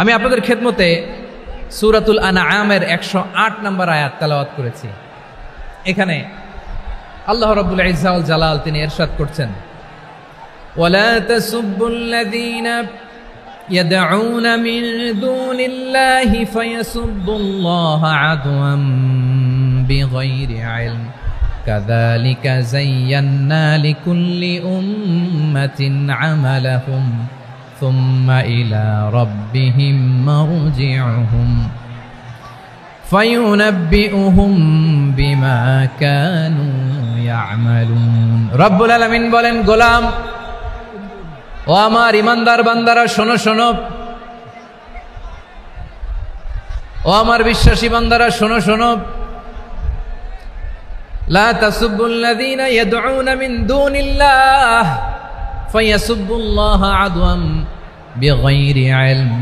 আমি আপনাদের খেদমতে সূরাতুল আনআমের 108 নম্বর আয়াত তেলাওয়াত করেছি। এখানে আল্লাহ রাব্বুল ইজ্জা ওয়াল জালাল তিনি ইরশাদ করছেন, ওয়ালা তাসুব্বুল্লাযীনা ইয়াদউনা মিন দুনিল্লাহি ফায়াসুব্বুল্লাহা আদওয়াম বিগাইরি ইলম কাযালিকা যায়্যান্না লিকুল্লি উম্মাতিন আমালাহুম সুম্মা ইলা রাব্বিহিম মারজিউহুম ফায়ুনাব্বিউহুম বিমা কানু ইয়ামালুন। রব্বুল আলামিন বলেন, গোলাম ও আমার ইমানদার বান্দারা শোনো শোনো, ও আমার বিশ্বাসী বান্দারা শোনো শোনো, লা তাসুব্বুল্লাযীনা ইয়াদউনা মিন দুনিল্লাহ ফায়াসুব্বুল্লাহা আদওয়াম বিগাইরি ইলম।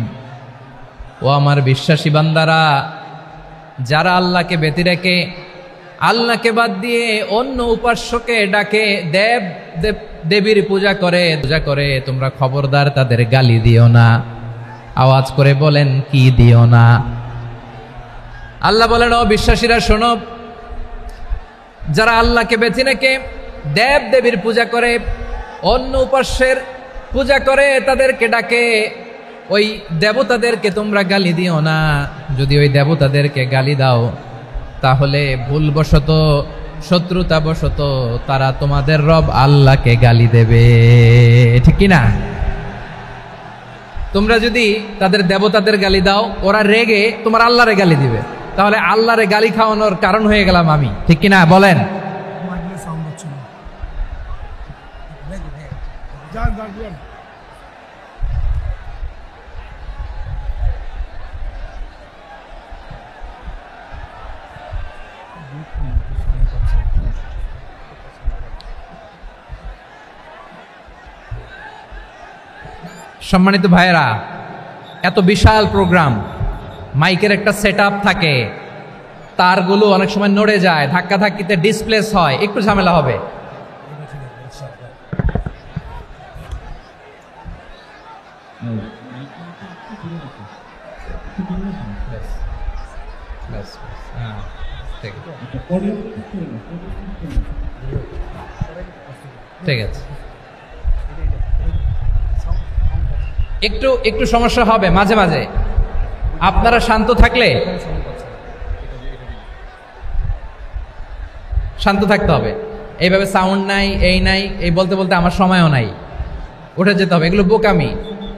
ও আমার বিশ্বাসী বান্দারা, যারা আল্লাহকে ব্যতি রেখে আল্লাহকে বাদ দিয়ে অন্য উপাস্যকে ডাকে, দেবীর পূজা করে তোমরা খবরদার তাদের গালি দিও না। আওয়াজ করে বলেন, কি দিও না? আল্লাহ বলেন, ও বিশ্বাসীরা শোনো, যারা আল্লাহকে বেছে রেখে দেবীর পূজা করে, অন্য উপাস্যের পূজা করে, তাদেরকে ডাকে, ওই দেবতাদেরকে তোমরা গালি দিও না। যদি ওই দেবতাদেরকে গালি দাও তাহলে ভুলবশত, শত্রুতাবশত তারা তোমাদের রব আল্লাহকে গালি দেবে, ঠিক কি না? তোমরা যদি তাদের দেবতাদের গালি দাও, ওরা রেগে তোমার আল্লাহরে গালি দিবে, তাহলে আল্লাহরে গালি খাওয়ানোর কারণ হয়ে গেলাম আমি, ঠিক কি না? বলেন। সম্মানিত ভাইয়েরা, এত বিশাল প্রোগ্রাম, মাইকের একটা সেটআপ থাকে, তারগুলো অনেক সময় নড়ে যায়, ধাক্কা ধাক্কিতে ডিসপ্লেস হয়, একটু ঝামেলা হবে। ঠিক আছে, একটু সমস্যা হবে মাঝে মাঝে, আপনারা শান্ত থাকলে, শান্ত থাকতে হবে। এইভাবে সাউন্ড নাই, এই নাই, এই বলতে বলতে আমার সময়ও নাই, উঠে যেতে হবে, এগুলো বোকামি।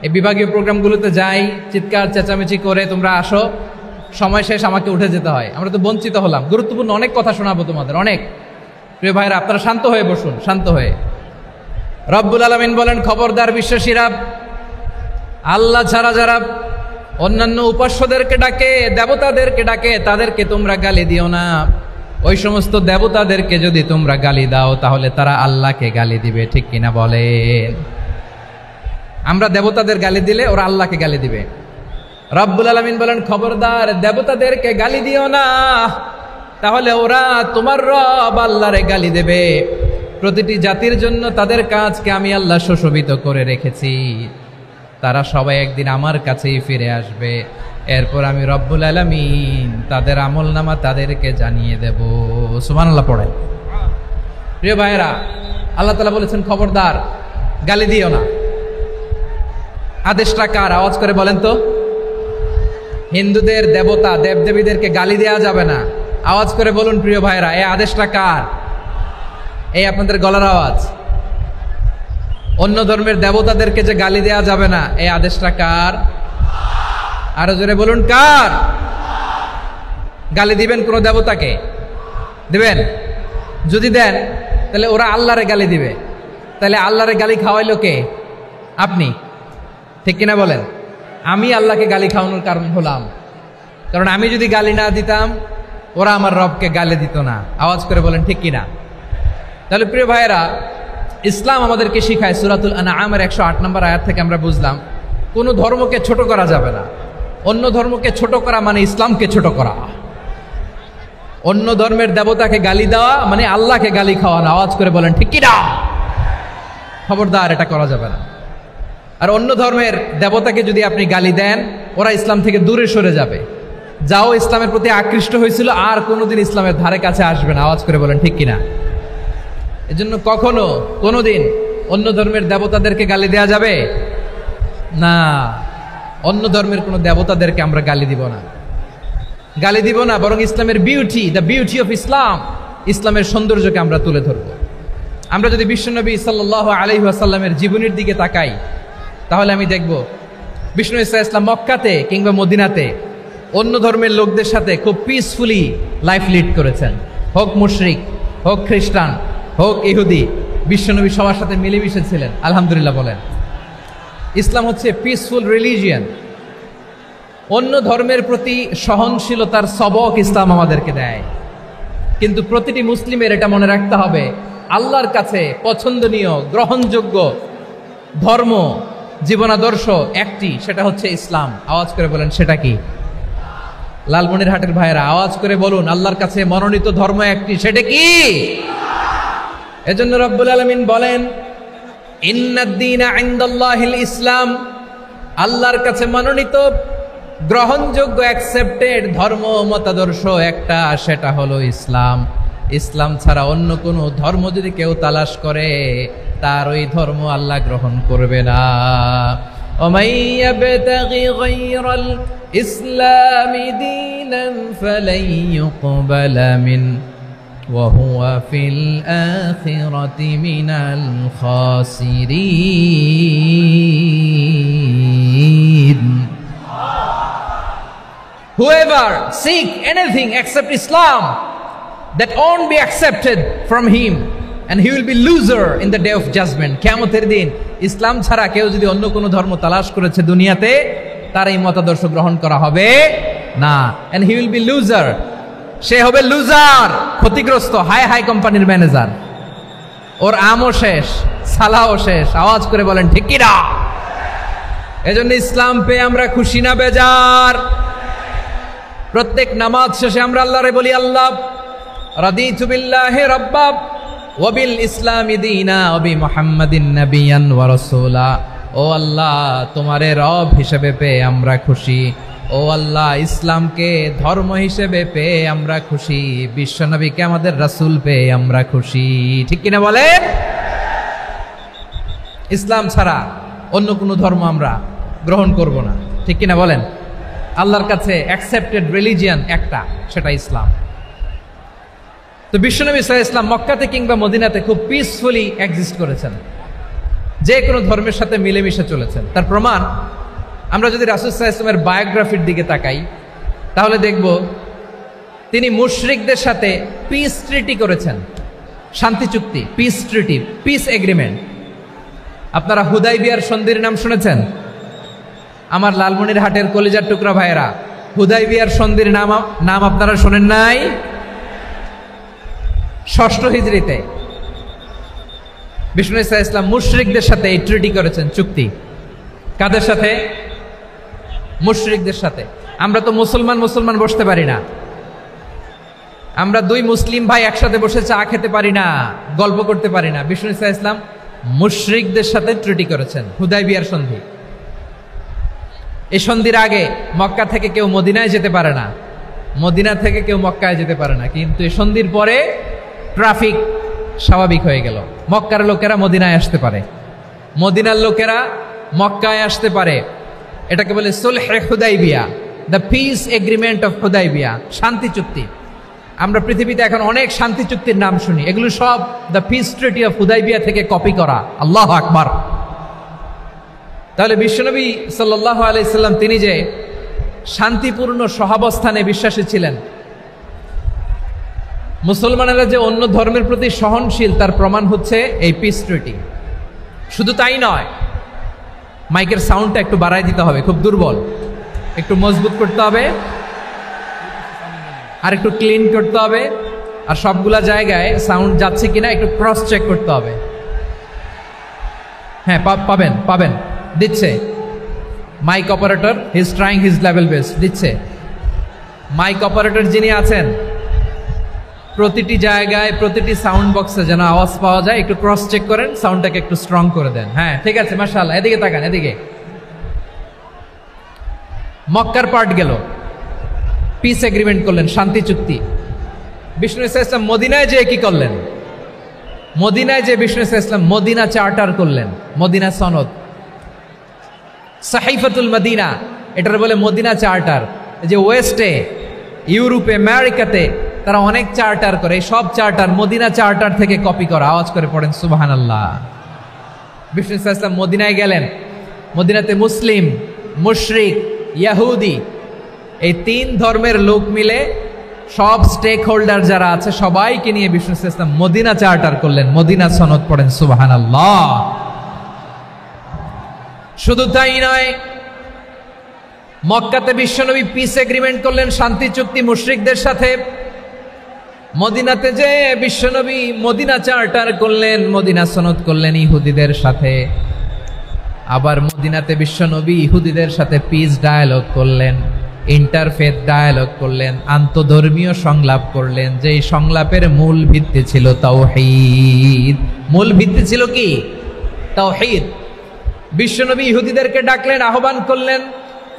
এই বিভাগীয় প্রোগ্রামগুলোতে যাই, চিৎকার চেঁচামেচি করে তোমরা আসো, সময় শেষ, আমাকে উঠে যেতে হয়, আমরা তো বঞ্চিত হলাম। গুরুত্বপূর্ণ অনেক কথা শোনাবো তোমাদের, অনেক। প্রিয় ভাইরা, আপনারা শান্ত হয়ে বসুন, শান্ত হয়ে। রব্বুল আলামিন বলেন, খবরদার বিশ্বাসীরা, আল্লাহ ছাড়া যারা অন্যান্য উপাস্যদেরকে ডাকে, দেবতাদেরকে ডাকে, তাদেরকে তোমরা গালি দিও না। ওই সমস্ত দেবতাদেরকে যদি তোমরা গালি দাও তাহলে তারা আল্লাহকে গালি দিবে, ঠিক কিনা বলেন? আমরা দেবতাদের গালি দিলে ওরা আল্লাহকে গালি দিবে। রব্বুল আলামিন বলেন, খবরদার দেবতাদেরকে গালি দিও না, তাহলে ওরা তোমার রব আল্লাহরে গালি দেবে। প্রতিটি জাতির জন্য তাদের কাজকে আমি আল্লাহ সুশোভিত করে রেখেছি, তারা সবাই একদিন আমার কাছেই ফিরে আসবে, এরপর আমি রব্বুল আলামিন তাদের আমলনামা তাদেরকে জানিয়ে দেব। সুবহানাল্লাহ পড়েন। প্রিয় ভাইয়েরা, আল্লাহ তাআলা বলেছেন, খবরদার গালি দিও না। আদেশটা কার? আওয়াজ করে বলেন তো। হিন্দুদের দেবতা দেবদেবীদেরকে গালি দেওয়া যাবে না, আওয়াজ করে বলুন প্রিয় ভাইয়েরা, এই আদেশটা কার? এই আপনাদের গলার আওয়াজ। অন্য ধর্মের দেবতাদেরকে যে গালি দেওয়া যাবে না, এই আদেশটা কার? আরো জোরে বলুন, কার? গালি দিবেন কোন দেবতাকে? দিবেন? যদি দেন তাহলে ওরা আল্লাহরে গালি দিবে, তাহলে আল্লাহরে গালি খাওয়াইলো কে? আপনি, ঠিক কিনা বলেন? আমি আল্লাহকে গালি খাওয়ানোর কারণ হলাম, কারণ আমি যদি গালি না দিতাম ওরা আমার রবকে গালি দিত না। আওয়াজ করে বলেন ঠিক কিনা? তাহলে প্রিয় ভাইয়েরা, ইসলাম আমাদেরকে শিখায়, সূরাতুল আনআমের 108 নম্বর আয়াত থেকে আমরা বুঝলাম, কোনো ধর্মকে ছোট করা যাবে না। অন্য ধর্মকে ছোট করা মানে ইসলামকে ছোট করা। অন্য ধর্মের দেবতাকে গালি দেওয়া মানে আল্লাহকে গালি খাওয়ানো। আওয়াজ করে বলেন ঠিক কিনা? খবরদার, এটা করা যাবে না। আর অন্য ধর্মের দেবতাকে যদি আপনি গালি দেন, ওরা ইসলাম থেকে দূরে সরে যাবে। যাও ইসলামের প্রতি আকৃষ্ট হয়েছিল আর কোনোদিন ইসলামের ধারে কাছে আসবে না। আওয়াজ করে বলেন ঠিক কিনা? এজন্য কখনো কোনোদিন অন্য ধর্মের দেবতাদেরকে গালি দেয়া যাবে না। অন্য ধর্মের কোনো দেবতাদেরকে আমরা গালি দিব না, গালি দিব না, বরং ইসলামের beauty, the beauty of Islam, ইসলামের সৌন্দর্যকে আমরা তুলে ধরব। আমরা যদি বিশ্বনবী সাল্লাল্লাহু আলাইহি ওয়াসাল্লামের জীবনের দিকে তাকাই, তাহলে আমি দেখব বিষ্ণু ইসলাম মক্কাতে কিংবা মদিনাতে অন্য ধর্মের লোকদের সাথে খুব পিসফুলি লাইফ লিড করেছেন। হোক মুশরিক, হোক খ্রিস্টান, হোক ইহুদি, বিশ্বনবী সবার সাথে মিলেমিশে ছিলেন। আলহামদুলিল্লাহ বলেন। ইসলাম হচ্ছে পিসফুল রিলিজিয়ান। অন্য ধর্মের প্রতি সহনশীলতার সবক ইসলাম আমাদেরকে দেয়। কিন্তু প্রতিটি মুসলিমের এটা মনে রাখতে হবে, আল্লাহর কাছে পছন্দনীয় গ্রহণযোগ্য ধর্ম, জীবনাদর্শ একটি, সেটা হচ্ছে ইসলাম। আওয়াজ করে বলেন সেটা কি? লালমনিরহাটের ভাইয়েরা আওয়াজ করে বলুন, আল্লাহর কাছে মনোনীত ধর্ম একটি, সেটা কি? এজন্য রব্বুল আলামিন বলেন, ইন্নাদ-দীনা ইনদাল্লাহিল ইসলাম, আল্লাহর কাছে মনোনীত গ্রহণযোগ্য অ্যাকসেপ্টেড ধর্ম মতাদর্শ একটা, সেটা হলো ইসলাম। ইসলাম ছাড়া অন্য কোনো ধর্ম যদি কেউ তালাশ করে, তার ওই ধর্ম আল্লাহ গ্রহণ করবে না। ওমাই ইয়াবতাগি গায়রাল ইসলামি দীনান ফালাই ইউকবালা মিন ওয়া হুয়া ফিল আখিরাতি মিনাল খাসিরিন। Whoever seek anything except Islam, that won't be accepted from him, and he will be loser in the day of judgment. কিয়ামতের দিন ইসলাম ছাড়া কেউ যদি অন্য কোনো ধর্ম তালাশ করেছে দুনিয়াতে, তার এই মতাদর্শ গ্রহণ করা হবে না, and he will be loser, সে হবে লুজার, ক্ষতিগ্রস্ত, হাই হাই কোম্পানির ম্যানেজার, ওর আমও শেষ, সালাও শেষ। আওয়াজ করে বলেন ঠিক কি না? এজন্য ইসলাম পেয়ে আমরা খুশি না বেজার? প্রত্যেক নামাজ শেষে আমরা আল্লাহরে বলি, আল্লাহ রাদিতু বিল্লাহি রাব্বা ওয়া বিল ইসলামি দীনা ওয়া বি মুহাম্মাদিন নাবিয়ান ওয়া রাসূলা। ও আল্লাহ, তোমারে রব হিসেবে পেয়ে আমরা খুশি। ও আল্লাহ, ইসলামকে ধর্ম হিসেবে পেয়ে আমরা খুশি। বিশ্বনবীকে আমাদের রাসূল পেয়ে আমরা খুশি। ঠিক কিনা বলেন? ইসলাম ছাড়া অন্য কোনো ধর্ম আমরা গ্রহণ করব না। ঠিক কিনা বলেন? আল্লাহর কাছে অ্যাকসেপ্টেড রিলিজিয়ান একটা, সেটা ইসলাম। তো বিশ্বনবী সাল্লাল্লাহু আলাইহি ওয়াসাল্লাম মক্কাতে কিংবা মদিনাতে খুব পিসফুলি এক্সিস্ট করেছেন, যে কোনো ধর্মের সাথে মিলেমিশে চলেছেন। তার প্রমাণ আমরা যদি রাসূল সাল্লাল্লাহু আলাইহি ওয়াসাল্লামের বায়োগ্রাফির দিকে তাকাই, তাহলে দেখব তিনি মুশরিকদের সাথে পিস ট্রিটি করেছেন, শান্তি চুক্তি, পিস ট্রিটি, পিস এগ্রিমেন্ট। আপনারা হুদাইবিয়ার সন্ধির নাম শুনেছেন? আমার লালমনিরহাটের কলিজার টুকরা ভাইয়েরা, হুদাইবিয়ার সন্ধির নাম আপনারা শোনেন নাই? ৬ষ্ঠ হিজরিতে বিষ্ণু ইসলাম মুশরিকদের সাথে এই ট্রিটি করেছেন, চুক্তি। কাদের সাথে? মুশরিকদের সাথে। আমরা তো মুসলমান বসতে পারি না, আমরা দুই মুসলিম ভাই একসাথে বসে চা খেতে পারি না, গল্প করতে পারি না। বিষ্ণু ইসলাম মুশরিকদের সাথে ট্রিটি করেছেন, হুদাইবিয়ার সন্ধি। এই সন্ধির আগে মক্কা থেকে কেউ মদিনায় যেতে পারে না, মদিনা থেকে কেউ মক্কায় যেতে পারে না। কিন্তু এই সন্ধির পরে ট্রাফিক স্বাভাবিক হয়ে গেল। মক্কার লোকেরা মদিনায় আসতে পারে, মদিনার লোকেরা মক্কায় আসতে পারে। এটাকে বলে সুলহে হুদাইবিয়া, the peace agreement of Hudaibiya, শান্তি চুক্তি। আমরা পৃথিবীতে এখন অনেক শান্তি চুক্তির নাম শুনি, এগুলো সব the piece treaty of Hudaibiya থেকে কপি করা। আল্লাহু আকবার। তাহলে বিশ্বনবী সাল্লাল্লাহু আলাইহি সাল্লাম তিনি যে শান্তিপূর্ণ সহাবস্থানে বিশ্বাসী ছিলেন, মুসলমানেরা যে অন্য ধর্মের প্রতি সহনশীল, তার প্রমাণ হচ্ছে এই পিস ট্রিটি। শুধু তাই নয়, মাইকের সাউন্ডটা একটু বাড়াই দিতে হবে, খুব দুর্বল, একটু মজবুত করতে হবে, আর একটু ক্লিন করতে হবে, আর সবগুলা জায়গায় সাউন্ড যাচ্ছে কিনা একটু ক্রস চেক করতে হবে। হ্যাঁ, পাবেন দিচ্ছে mike operator, he is trying his level best, দিচ্ছে। মাইক অপারেটর যিনি আছেন প্রতিটি জায়গায় প্রতিটি সাউন্ড বক্সে যেন আওয়াজ পাওয়া যায়, একটু ক্রস চেক করেন, সাউন্ডটাকে একটু স্ট্রং করে দেন। হ্যাঁ ঠিক আছে, মাশাআল্লাহ। এদিকে তাকান, এদিকে। মক্কার পার্ট গেল, পিস এগ্রিমেন্ট করলেন, শান্তি চুক্তি। বিষ্ণু ইসলাম মদিনায় যে কি করলেন? মদিনায় যে বিষ্ণু ইসলাম মদিনা চার্টার করলেন, মদিনা সনদ, সাহিফাতুল মদিনা, এটার বলে মদিনা চার্টার। যে ওয়েস্টে, ইউরোপে, আমেরিকাতে তারা অনেক চার্টার করে, সব চার্টার মদিনা চার্টার থেকে কপি করা। আওয়াজ করে পড়েন সুবহানাল্লাহ। বিষ্ণু ইসলাম মদিনায় গেলেন, মদিনাতে মুসলিম, মুশরিক, ইয়াহুদি, এই তিন ধর্মের লোক মিলে সব স্টেক হোল্ডার যারা আছে সবাইকে নিয়ে বিষ্ণু ইসলাম মদিনা চার্টার করলেন, মদিনা সনদ। পড়েন সুবহানাল্লাহ। শুধু তাই নয়, মক্কাতে বিশ্বনবী পিস এগ্রিমেন্ট করলেন, শান্তি চুক্তি মুশরিকদের সাথে। মদিনাতে যে বিশ্বনবী মদিনা চার্টার করলেন, মদিনা সনদ করলেন ইহুদিদের সাথে। আবার মদিনাতে বিশ্বনবী ইহুদিদের সাথে পিস ডায়ালগ করলেন, ইন্টারফেথ ডায়ালগ করলেন, আন্তধর্মীয় সংলাপ করলেন। যে সংলাপের মূল ভিত্তি ছিল তাওহীদ। মূল ভিত্তি ছিল কি? তাওহীদ। বিশ্বনবী ইহুদিদেরকে ডাকলেন, আহ্বান করলেন,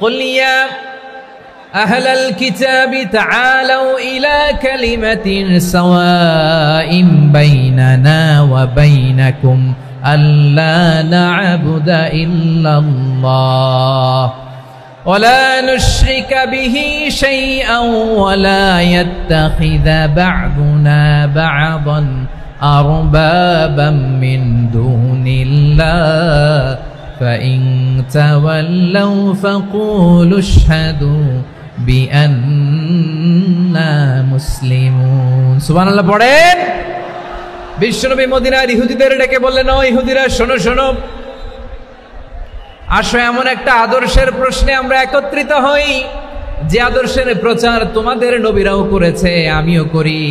قل يا أهل الكتاب تعالوا إلى كلمة سواء بيننا وبينكم ألا نعبد إلا الله ولا نشرك به شيئا ولا يتخذ بعضنا بعضا أربابا من دون الله فإن تولوا فقولوا اشهدوا بأننا مسلمون। সুবহানাল্লাহ পড়েন। বিশ্বনবী মদিনার ইহুদিদের ডেকে বললেন, ও ইহুদিরা, শোনো শোনো, আসো এমন একটা আদর্শের প্রশ্নে আমরা একত্রিত হই, যে আদর্শের প্রচার তোমাদের নবীরাও করেছে, আমিও করি।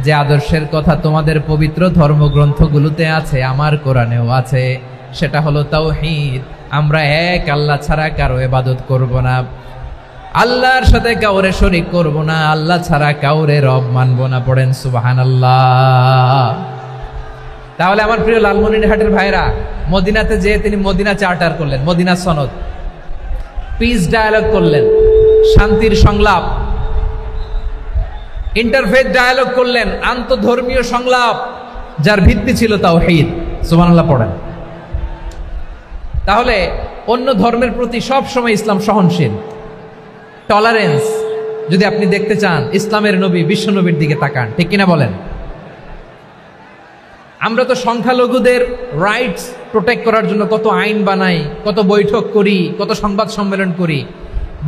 যে আদর্শের কথা তোমাদের পবিত্র ধর্মগ্রন্থগুলোতে আছে, আমার কোরআনেও আছে, সেটা হলো তাওহীদ। আমরা এক আল্লাহ ছাড়া কারো ইবাদত করব না, আল্লাহর সাথে কাউরে শরীক করব না, আল্লাহ ছাড়া কাউরে রব মানব না। পড়েন সুবহানাল্লাহ। তাহলে আমার প্রিয় লালমনিরহাটের ভাইরা, মদিনাতে যে তিনি মদিনা চার্টার করলেন, মদিনা সনদ, পিস ডায়ালগ করলেন, শান্তির সংলাপ, ইন্টারফেথ ডায়ালগ করলেন, আন্তধর্মীয় সংলাপ, যার ভিত্তি ছিল তাওহীদ। সুবহানাল্লাহ পড়েন। তাহলে অন্য ধর্মের প্রতি সব সময় ইসলাম সহনশীল, টলারেন্স। যদি আপনি দেখতে চান ইসলামের নবী বিশ্ব নবীর দিকে তাকান, ঠিক কিনা বলেন? আমরা তো সংখ্যালঘুদের রাইটস প্রোটেক্ট করার জন্য কত আইন বানাই, কত বৈঠক করি, কত সংবাদ সম্মেলন করি।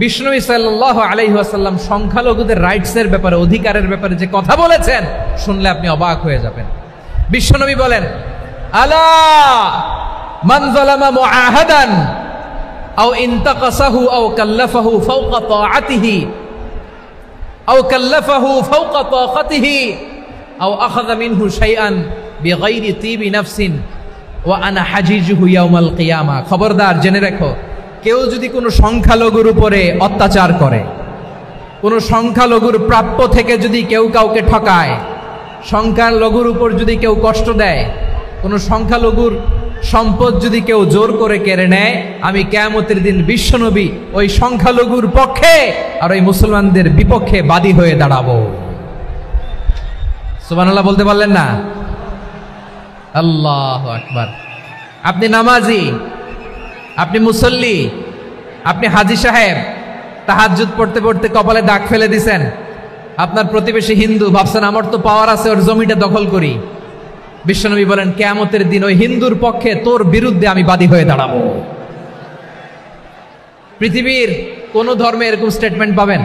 বিষ্ণু সাল্লাল্লাহু আলাইহি ওয়াসাল্লাম সংখ্যালঘুদের রাইটসের ব্যাপারে, অধিকারের ব্যাপারে যে কথা বলেছেন, শুনলে আপনি অবাক হয়ে যাবেন। বিশ্বনবী বলেন, আলা মান যালামা মুআহাদান আও ইনতাকাসাহু আও কাল্লাফাহু ফাওকা তাআতিহি আও কাল্লাফাহু ফাওকা তাকাতিহি আও আখাযা মিনহু শাইআন বিগাইরি তিবি নাফসিন ওয়া আনা হাজিজুহু ইয়াউমাল কিয়ামা। খবরদার, জেনে রাখো, কেউ যদি কোনো সংখ্যালঘুর উপরে অত্যাচার করে, কোনো সংখ্যালঘুর প্রাপ্য থেকে যদি কেউ কাউকে ঠকায়, সংখ্যালঘুর উপর যদি কেউ কষ্ট দেয়, কোনো সংখ্যালঘুর সম্পদ যদি কেউ জোর করে কেড়ে নেয়, আমি কিয়ামতের দিন বিশ্বনবী ওই সংখ্যালঘুর পক্ষে আর ওই মুসলমানদের বিপক্ষে বাদী হয়ে দাঁড়াবো। সুবহানাল্লাহ বলতে পারলেন না? আল্লাহু আকবার। আপনি নামাজি, আপনি মুসল্লি, আপনি হাজী সাহেব, তাহাজ্জুদ পড়তে পড়তে কপালে দাগ ফেলে দিছেন, আপনার প্রতিবেশী হিন্দু, ভাবছেন আমার তো পাওয়ার আছে, ওর জমিটা দখল করি। বিশ্বনবী বলেন, কিয়ামতের দিন ওই হিন্দুর পক্ষে তোর বিরুদ্ধে আমি বাদী হয়ে দাঁড়াবো। পৃথিবীর কোন ধর্মে এরকম স্টেটমেন্ট পাবেন?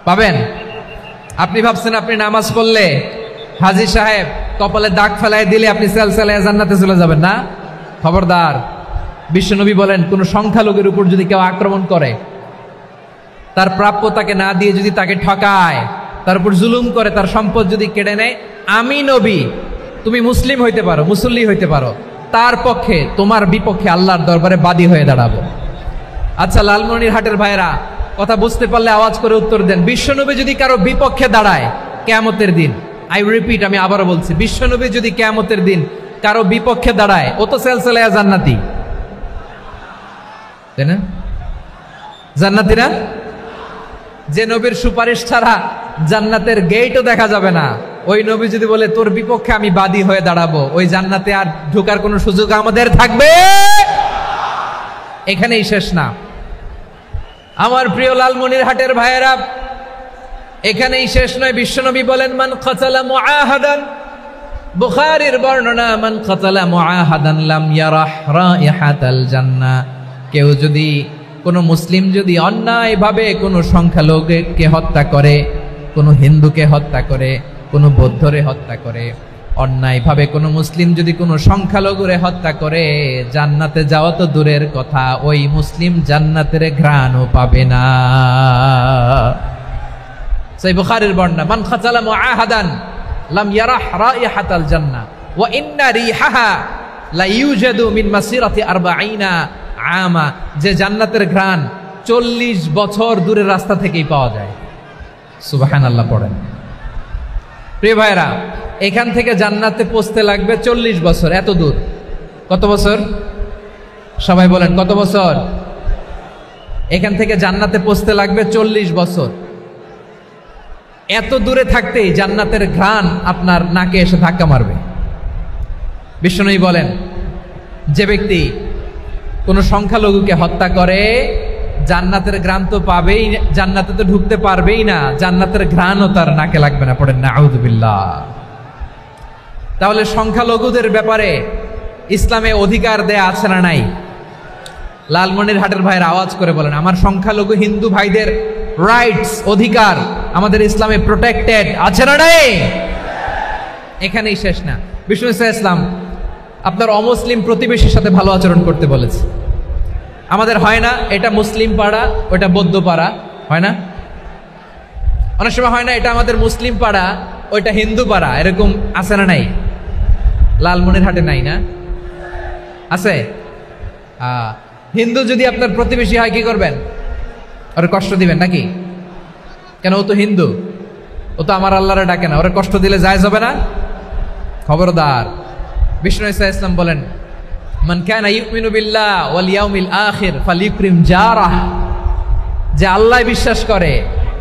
পাবেন? আপনি ভাবছেন আপনি নামাজ পড়লে হাজী সাহেব কপালে দাগ ফেলায় দিলে আপনি সেলসেলায় জান্নাতে চলে যাবেন না? খবরদার। বিশ্বনবী বলেন, কোন সংখ্যালঘুর উপর যদি কেউ আক্রমণ করে, তার প্রাপ্য তাকে না দিয়ে যদি তাকে ঠকায়, তার উপর জুলুম করে, তার সম্পদ যদি কেড়ে নেয়, আমি নবী, তুমি মুসলিম হইতে পারো, মুসল্লি হইতে পারো, তার পক্ষে তোমার বিপক্ষে আল্লাহর দরবারে বাদী হয়ে দাঁড়াবো। আচ্ছা লালমনিরহাটের ভাইরা, কথা বুঝতে পারলে আওয়াজ করে উত্তর দেন। বিশ্বনবী যদি কারো বিপক্ষে দাঁড়ায়, কিয়ামতের দিন, আই রিপিট, আমি আবারও বলছি, বিশ্বনবী যদি কিয়ামতের দিন কারো বিপক্ষে দাঁড়ায়, ও তো সেলসেলায়া জান্নাতি, তাই না? জান্নাতি না? যে নবীর সুপারিশ ছাড়া জান্নাতের গেটও দেখা যাবে না, ওই নবী যদি বলে তোর বিপক্ষে আমি বাদী হয়ে দাঁড়াবো, ওই জান্নাতে আর ঢোকার কোনো সুযোগ আমাদের থাকবে? এখানেই শেষ না আমার প্রিয় লালমনিরহাটের ভাইয়েরা, এখানেই শেষ নয়। বিশ্বনবী বলেন মান কাতালা মুআহাদান, বুখারীর বর্ণনা, মান কাতালা মুআহাদান লাম ইয়ারাহ রাইহাতাল জান্নাহ। কেউ যদি, কোনো মুসলিম যদি অন্যায়ভাবে কোনো সংখ্যালঘুকে হত্যা করে, কোনো হিন্দুকে হত্যা করে, কোনো বৌদ্ধরে হত্যা করে, অন্যায়ভাবে কোনো মুসলিম যদি কোনো সংখ্যালঘুরে হত্যা করে, জান্নাতে যাওয়া তো দূরের কথা, ওই মুসলিম জান্নাতের ঘ্রাণও পাবে না। সেই বুখারীর বর্ণনা, মান কাতালা মুআহাদান লাম ইয়ারাহ রাইহাতাল জান্নাহ ওয়া ইন্না রিহাহা লা ইউজাদু মিন মাসিরাতি 40 আমা। যে জান্নাতের ঘ্রাণ 40 বছর দূরের রাস্তা থেকেই পাওয়া যায়। সুবহানাল্লাহ পড়েন। প্রিয় ভাইরা, এখান থেকে জান্নাতে পৌঁছতে লাগবে 40 বছর। এত দূর, কত বছর? সবাই বলেন কত বছর? এখান থেকে জান্নাতে পৌঁছতে লাগবে 40 বছর। এত দূরে থাকতেই জান্নাতের ঘ্রাণ আপনার নাকে এসে ধাক্কা মারবে। বিষ্ণুই বলেন, যে ব্যক্তি কোনো সংখ্যালঘুকে হত্যা করে, জান্নাতের ঘ্রাণ তো পাবেই, জান্নাতে তো ঢুকতে পারবেই না, জান্নাতের ঘ্রাণও তার নাকে লাগবে না। পড়েন না আউযুবিল্লাহ। তাহলে সংখ্যালঘুদের ব্যাপারে ইসলামে অধিকার দেয়া আছে না নাই? লালমনিরহাটের ভাইয়ের আওয়াজ করে বলেন, আমার সংখ্যালঘু হিন্দু ভাইদের রাইটস, অধিকার আমাদের ইসলামে প্রোটেক্টেড আছে না নাই? এখানেই শেষ না। বিষ্ণু ইসলাম আপনার অমুসলিম প্রতিবেশীর সাথে ভালো আচরণ করতে বলেছে। আমাদের হয় না, এটা মুসলিম পাড়া, ওটা বৌদ্ধ পাড়া, হয় না? অনেক সময় হয় না, এটা আমাদের মুসলিম পাড়া, ওইটা হিন্দু পাড়া, এরকম আছে না নাই? লালমনিরহাটে নাই না? আছে? হিন্দু যদি আপনার প্রতিবেশী হয় কি করবেন? ওর কষ্ট দিবেন নাকি? কেন? ও তো হিন্দু, ও তো আমার আল্লাহরে ডাকে না, ওরা কষ্ট দিলে জায়েজ হবে না? খবরদার। বিষ্ণু ইসলাম বলেন, মান কানা ইউমিনু বিল্লাহ ওয়াল ইয়াউমিল আখির ফালিউকরিম জারাহ। যে আল্লাহ বিশ্বাস করে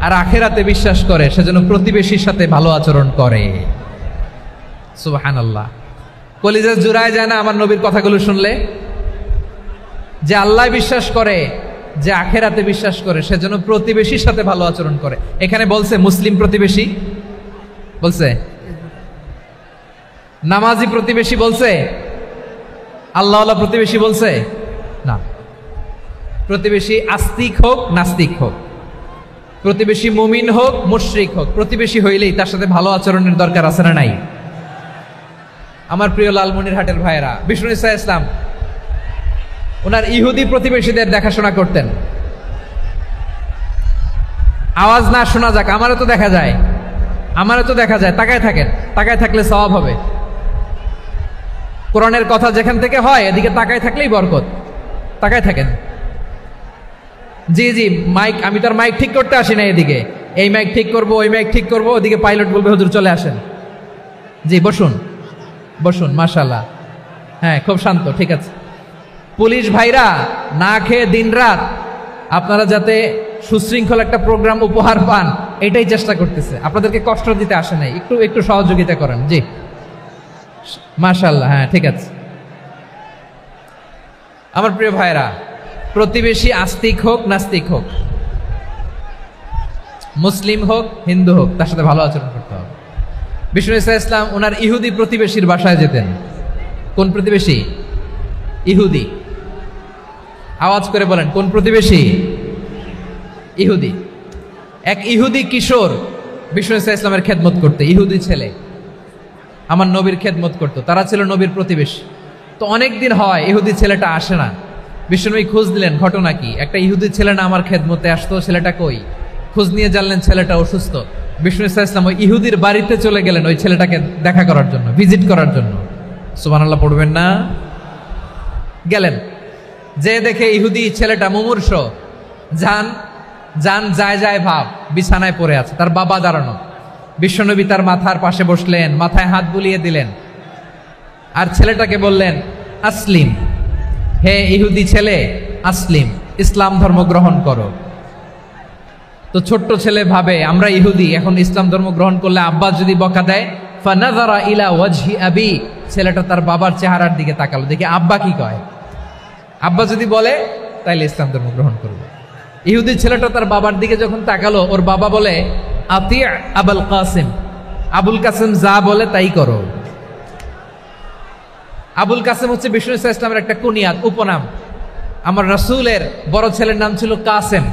আর আখিরাতে বিশ্বাস করে, সেজন্য প্রতিবেশীর সাথে ভালো আচরণ করে। সুবহানাল্লাহ। কলিজা জুড়ায় যায় না আমার নবীর কথাগুলো শুনলে? যে আল্লাহ বিশ্বাস করে, যে আখিরাতে বিশ্বাস করে, সেজন্য প্রতিবেশীর সাথে ভালো আচরণ করে। এখানে বলছে মুসলিম প্রতিবেশী, বলছে নামাজি প্রতিবেশী, বলছে আল্লাহওয়ালা প্রতিবেশী, বলছে না। প্রতিবেশী আস্তিক হোক নাস্তিক হোক, প্রতিবেশী মুমিন হোক মুশরিক হোক, প্রতিবেশী হইলেই তার সাথে ভালো আচরণের দরকার আছে না নাই? আমার প্রিয় লালমনিরহাটের ভাইয়েরা, বিষ্ণু ইসলাম ওনার ইহুদি প্রতিবেশীদের দেখাশোনা করতেন। আওয়াজ না শোনা যাক, আমারও তো দেখা যায়, আমারও তো দেখা যায়। তাকায় থাকেন, তাকায় থাকলে সওয়াব হবে। কোরআনের কথা যেখান থেকে হয়, এদিকে তাকায় থাকলেই বরকত। তাকায় থাকেন। জি জি, মাইক, আমি তো আর মাইক ঠিক করতে আসি না এদিকে, এই মাইক ঠিক করব, ওই মাইক ঠিক করব, ওদিকে পাইলট বলবে হুজুর চলে আসেন। জি বসুন, বসুন, মাশাআল্লাহ। হ্যাঁ, খুব শান্ত, ঠিক আছে। পুলিশ ভাইরা না খেয়ে দিনরাত আপনারা যাতে সুশৃঙ্খল একটা প্রোগ্রাম উপহার পান, এটাই চেষ্টা করতেছে। আপনাদেরকে কষ্ট দিতে আসে নাই, একটু একটু সহযোগিতা করেন। জি মাশাআল্লাহ। হ্যাঁ, ঠিক আছে। আমার প্রিয় ভাইরা, প্রতিবেশী আস্তিক হোক নাস্তিক হোক, মুসলিম হোক হিন্দু হোক, তার সাথে ভালো আচরণ করতে হবে। বিষ্ণু ইসলাম ওনার ইহুদি প্রতিবেশীর বাসায় যেতেন। কোন প্রতিবেশী? ইহুদি। আওয়াজ করে বলেন, কোন প্রতিবেশী? ইহুদি। এক ইহুদি কিশোর বিষ্ণু ইসলামের খেদমত করতে, ইহুদি ছেলে আমার নবীর খেদমত করতো। তারা ছিল নবীর প্রতিবেশী। তো অনেক দিন হয় ইহুদি ছেলেটা আসে না। বিষ্ণুনবী খোঁজ দিলেন, ঘটনা কি? একটা ইহুদি ছেলে না আমার খেদমতে আসতো, ছেলেটা কই? খোঁজ নিয়ে জানলেন ছেলেটা অসুস্থ। বিষ্ণু ইসলাম ওই ইহুদির বাড়িতে চলে গেলেন ওই ছেলেটাকে দেখা করার জন্য, ভিজিট করার জন্য। সুবহানাল্লাহ পড়বেন না? গেলেন, যে দেখে ইহুদি ছেলেটা মুমূর্ষ, জান যায় যায় ভাব, বিছানায় পড়ে আছে, তার বাবা দাঁড়ানো। বিশ্বনবী তার মাথার পাশে বসলেন, মাথায় হাত বুলিয়ে দিলেন, আর ছেলেটাকে বললেন আসলিম, হে ইহুদি ছেলে আসলিম, ইসলাম ধর্ম গ্রহণ করো। তো ছোট্ট ছেলে ভাবে আমরা ইহুদি, এখন ইসলাম ধর্ম গ্রহণ করলে আব্বা যদি বকা দেয়, ফানাযারা ইলা ওয়াজহি আবি, ছেলেটা তার বাবার চেহারার দিকে তাকালো, দেখি আব্বা কি কয়। আব্বা যদি বলে তাইলে ইসলাম ধর্ম গ্রহণ করবে। ইহুদি ছেলেটা তার বাবার দিকে যখন তাকালো, ওর বাবা বলে আতি আবুল কাসিম, আবুল কাসিম যা বলে তাই করো। আবুল কাসিম হচ্ছে বিষ্ণু ইসলামের একটা কুনিয়াত, উপনাম। আমার রাসূলের বড় ছেলের নাম ছিল কাসেম।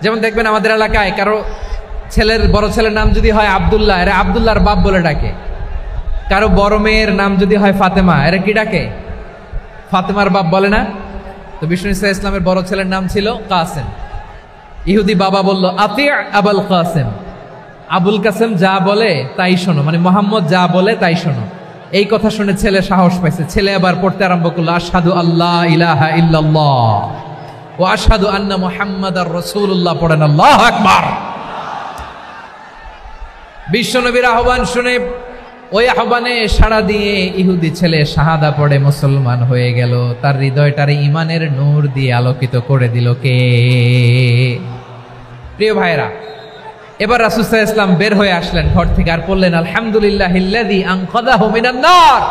যেমন দেখবেন আমাদের এলাকায় কারো ছেলের বড় ছেলের নাম যদি হয় আব্দুল্লাহ, এরা আব্দুল্লাহর বাপ বলে ডাকে। কারো বড় মেয়ের নাম যদি হয় ফাতেমা, এরা কি ডাকে? ফাতেমার বাপ বলে না? তো বিষ্ণু ইসলামের বড় ছেলের নাম ছিল কাসেম। ইহুদি বাবা বলল আতি আবুল কাসেম, আবুল কাসেম যা বলে তাই শোনো, মানে মোহাম্মদ যা বলে তাই শোনো। এই কথা শুনে ছেলে সাহস পাইছে, ছেলে আবার পড়তে আরম্ভ করলো আশহাদু আল্লাহ ইলাহা ইল্লাল্লাহ ওয়া আশহাদু আন্না মুহাম্মাদার রাসূলুল্লাহ, পড়েন আল্লাহু আকবার। বিশ্বনবীর আহ্বান শুনে ওই আহ্বানে সাড়া দিয়ে ইহুদি ছেলে শাহাদা পড়ে মুসলমান হয়ে গেল। তার হৃদয়টারে ইমানের নূর দিয়ে আলোকিত করে দিল কে? প্রিয় ভাইরা, এবার রাসূল সাল্লাল্লাহু আলাইহি ওয়াসাল্লাম বের হয়ে আসলেন ঘর থেকে, আর বললেন আলহামদুলিল্লাহিল্লাযী আনকাযাহু মিনান নার,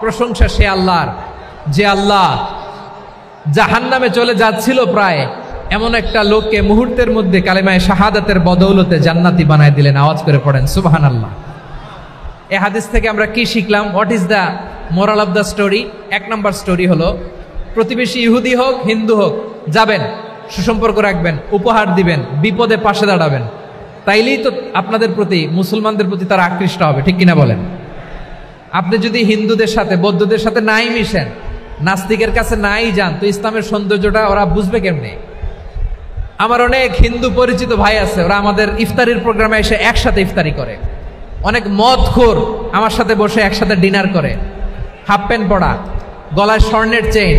প্রশংসা সে আল্লাহর যে আল্লাহ জাহান্নামে চলে যাচ্ছিল প্রায় এমন একটা লোককে মুহূর্তের মধ্যে কালেমায়ে শাহাদাতের বদৌলতে জান্নাতি বানায় দিলেন। আওয়াজ করে পড়েন সুবহানাল্লাহ। এই হাদিস থেকে আমরা কি শিখলাম? What is the moral of the story? এক নম্বর স্টোরি হলো, প্রতিবেশী ইহুদি হোক হিন্দু হোক, যাবেন, সুসম্পর্ক রাখবেন, উপহার দিবেন, বিপদে পাশে দাঁড়াবেন, তাইলেই তো আপনাদের প্রতি, মুসলমানদের প্রতি তারা আকৃষ্ট হবে, ঠিক কিনা বলেন? আপনি যদি হিন্দুদের সাথে বৌদ্ধদের সাথে নাই মিশেন, নাস্তিকের কাছে নাই যান, তো ইসলামের সৌন্দর্যটা ওরা বুঝবে কেমনে? আমার অনেক হিন্দু পরিচিত ভাই আছে, ওরা আমাদের ইফতারির প্রোগ্রামে এসে একসাথে ইফতারি করে। অনেক মদখোর আমার সাথে বসে একসাথে ডিনার করে, হাফ প্যান্ট পরা, গলায় স্বর্ণের চেইন,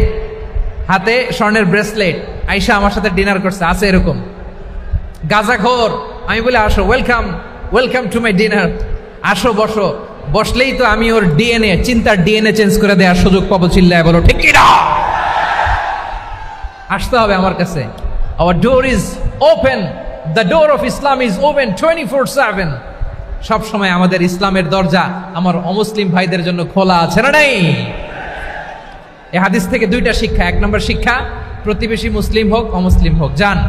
হাতে স্বর্ণের ব্রেসলেট, আইসা আমার সাথে ডিনার করছে, আছে এরকম। গাঁজাখোর, আমি বলি আসো, welcome welcome to my dinner, আসো বসো, বসলেই তো আমি ওর ডিএনএ, চিন্তার ডিএনএ চেঞ্জ করে দেওয়ার সুযোগ পাবো। চিল্লায় বলো ঠিক কিনা? আসতে হবে আমার কাছে। Our door is open, the door of Islam is open 24/7। সব সময় আমাদের ইসলামের দরজা আমার অমুসলিম ভাইদের জন্য খোলা আছে না নাই? এই হাদিস থেকে দুইটা শিক্ষা। এক নম্বর শিক্ষা, প্রতিবেশী মুসলিম হোক অমুসলিম হোক, যান,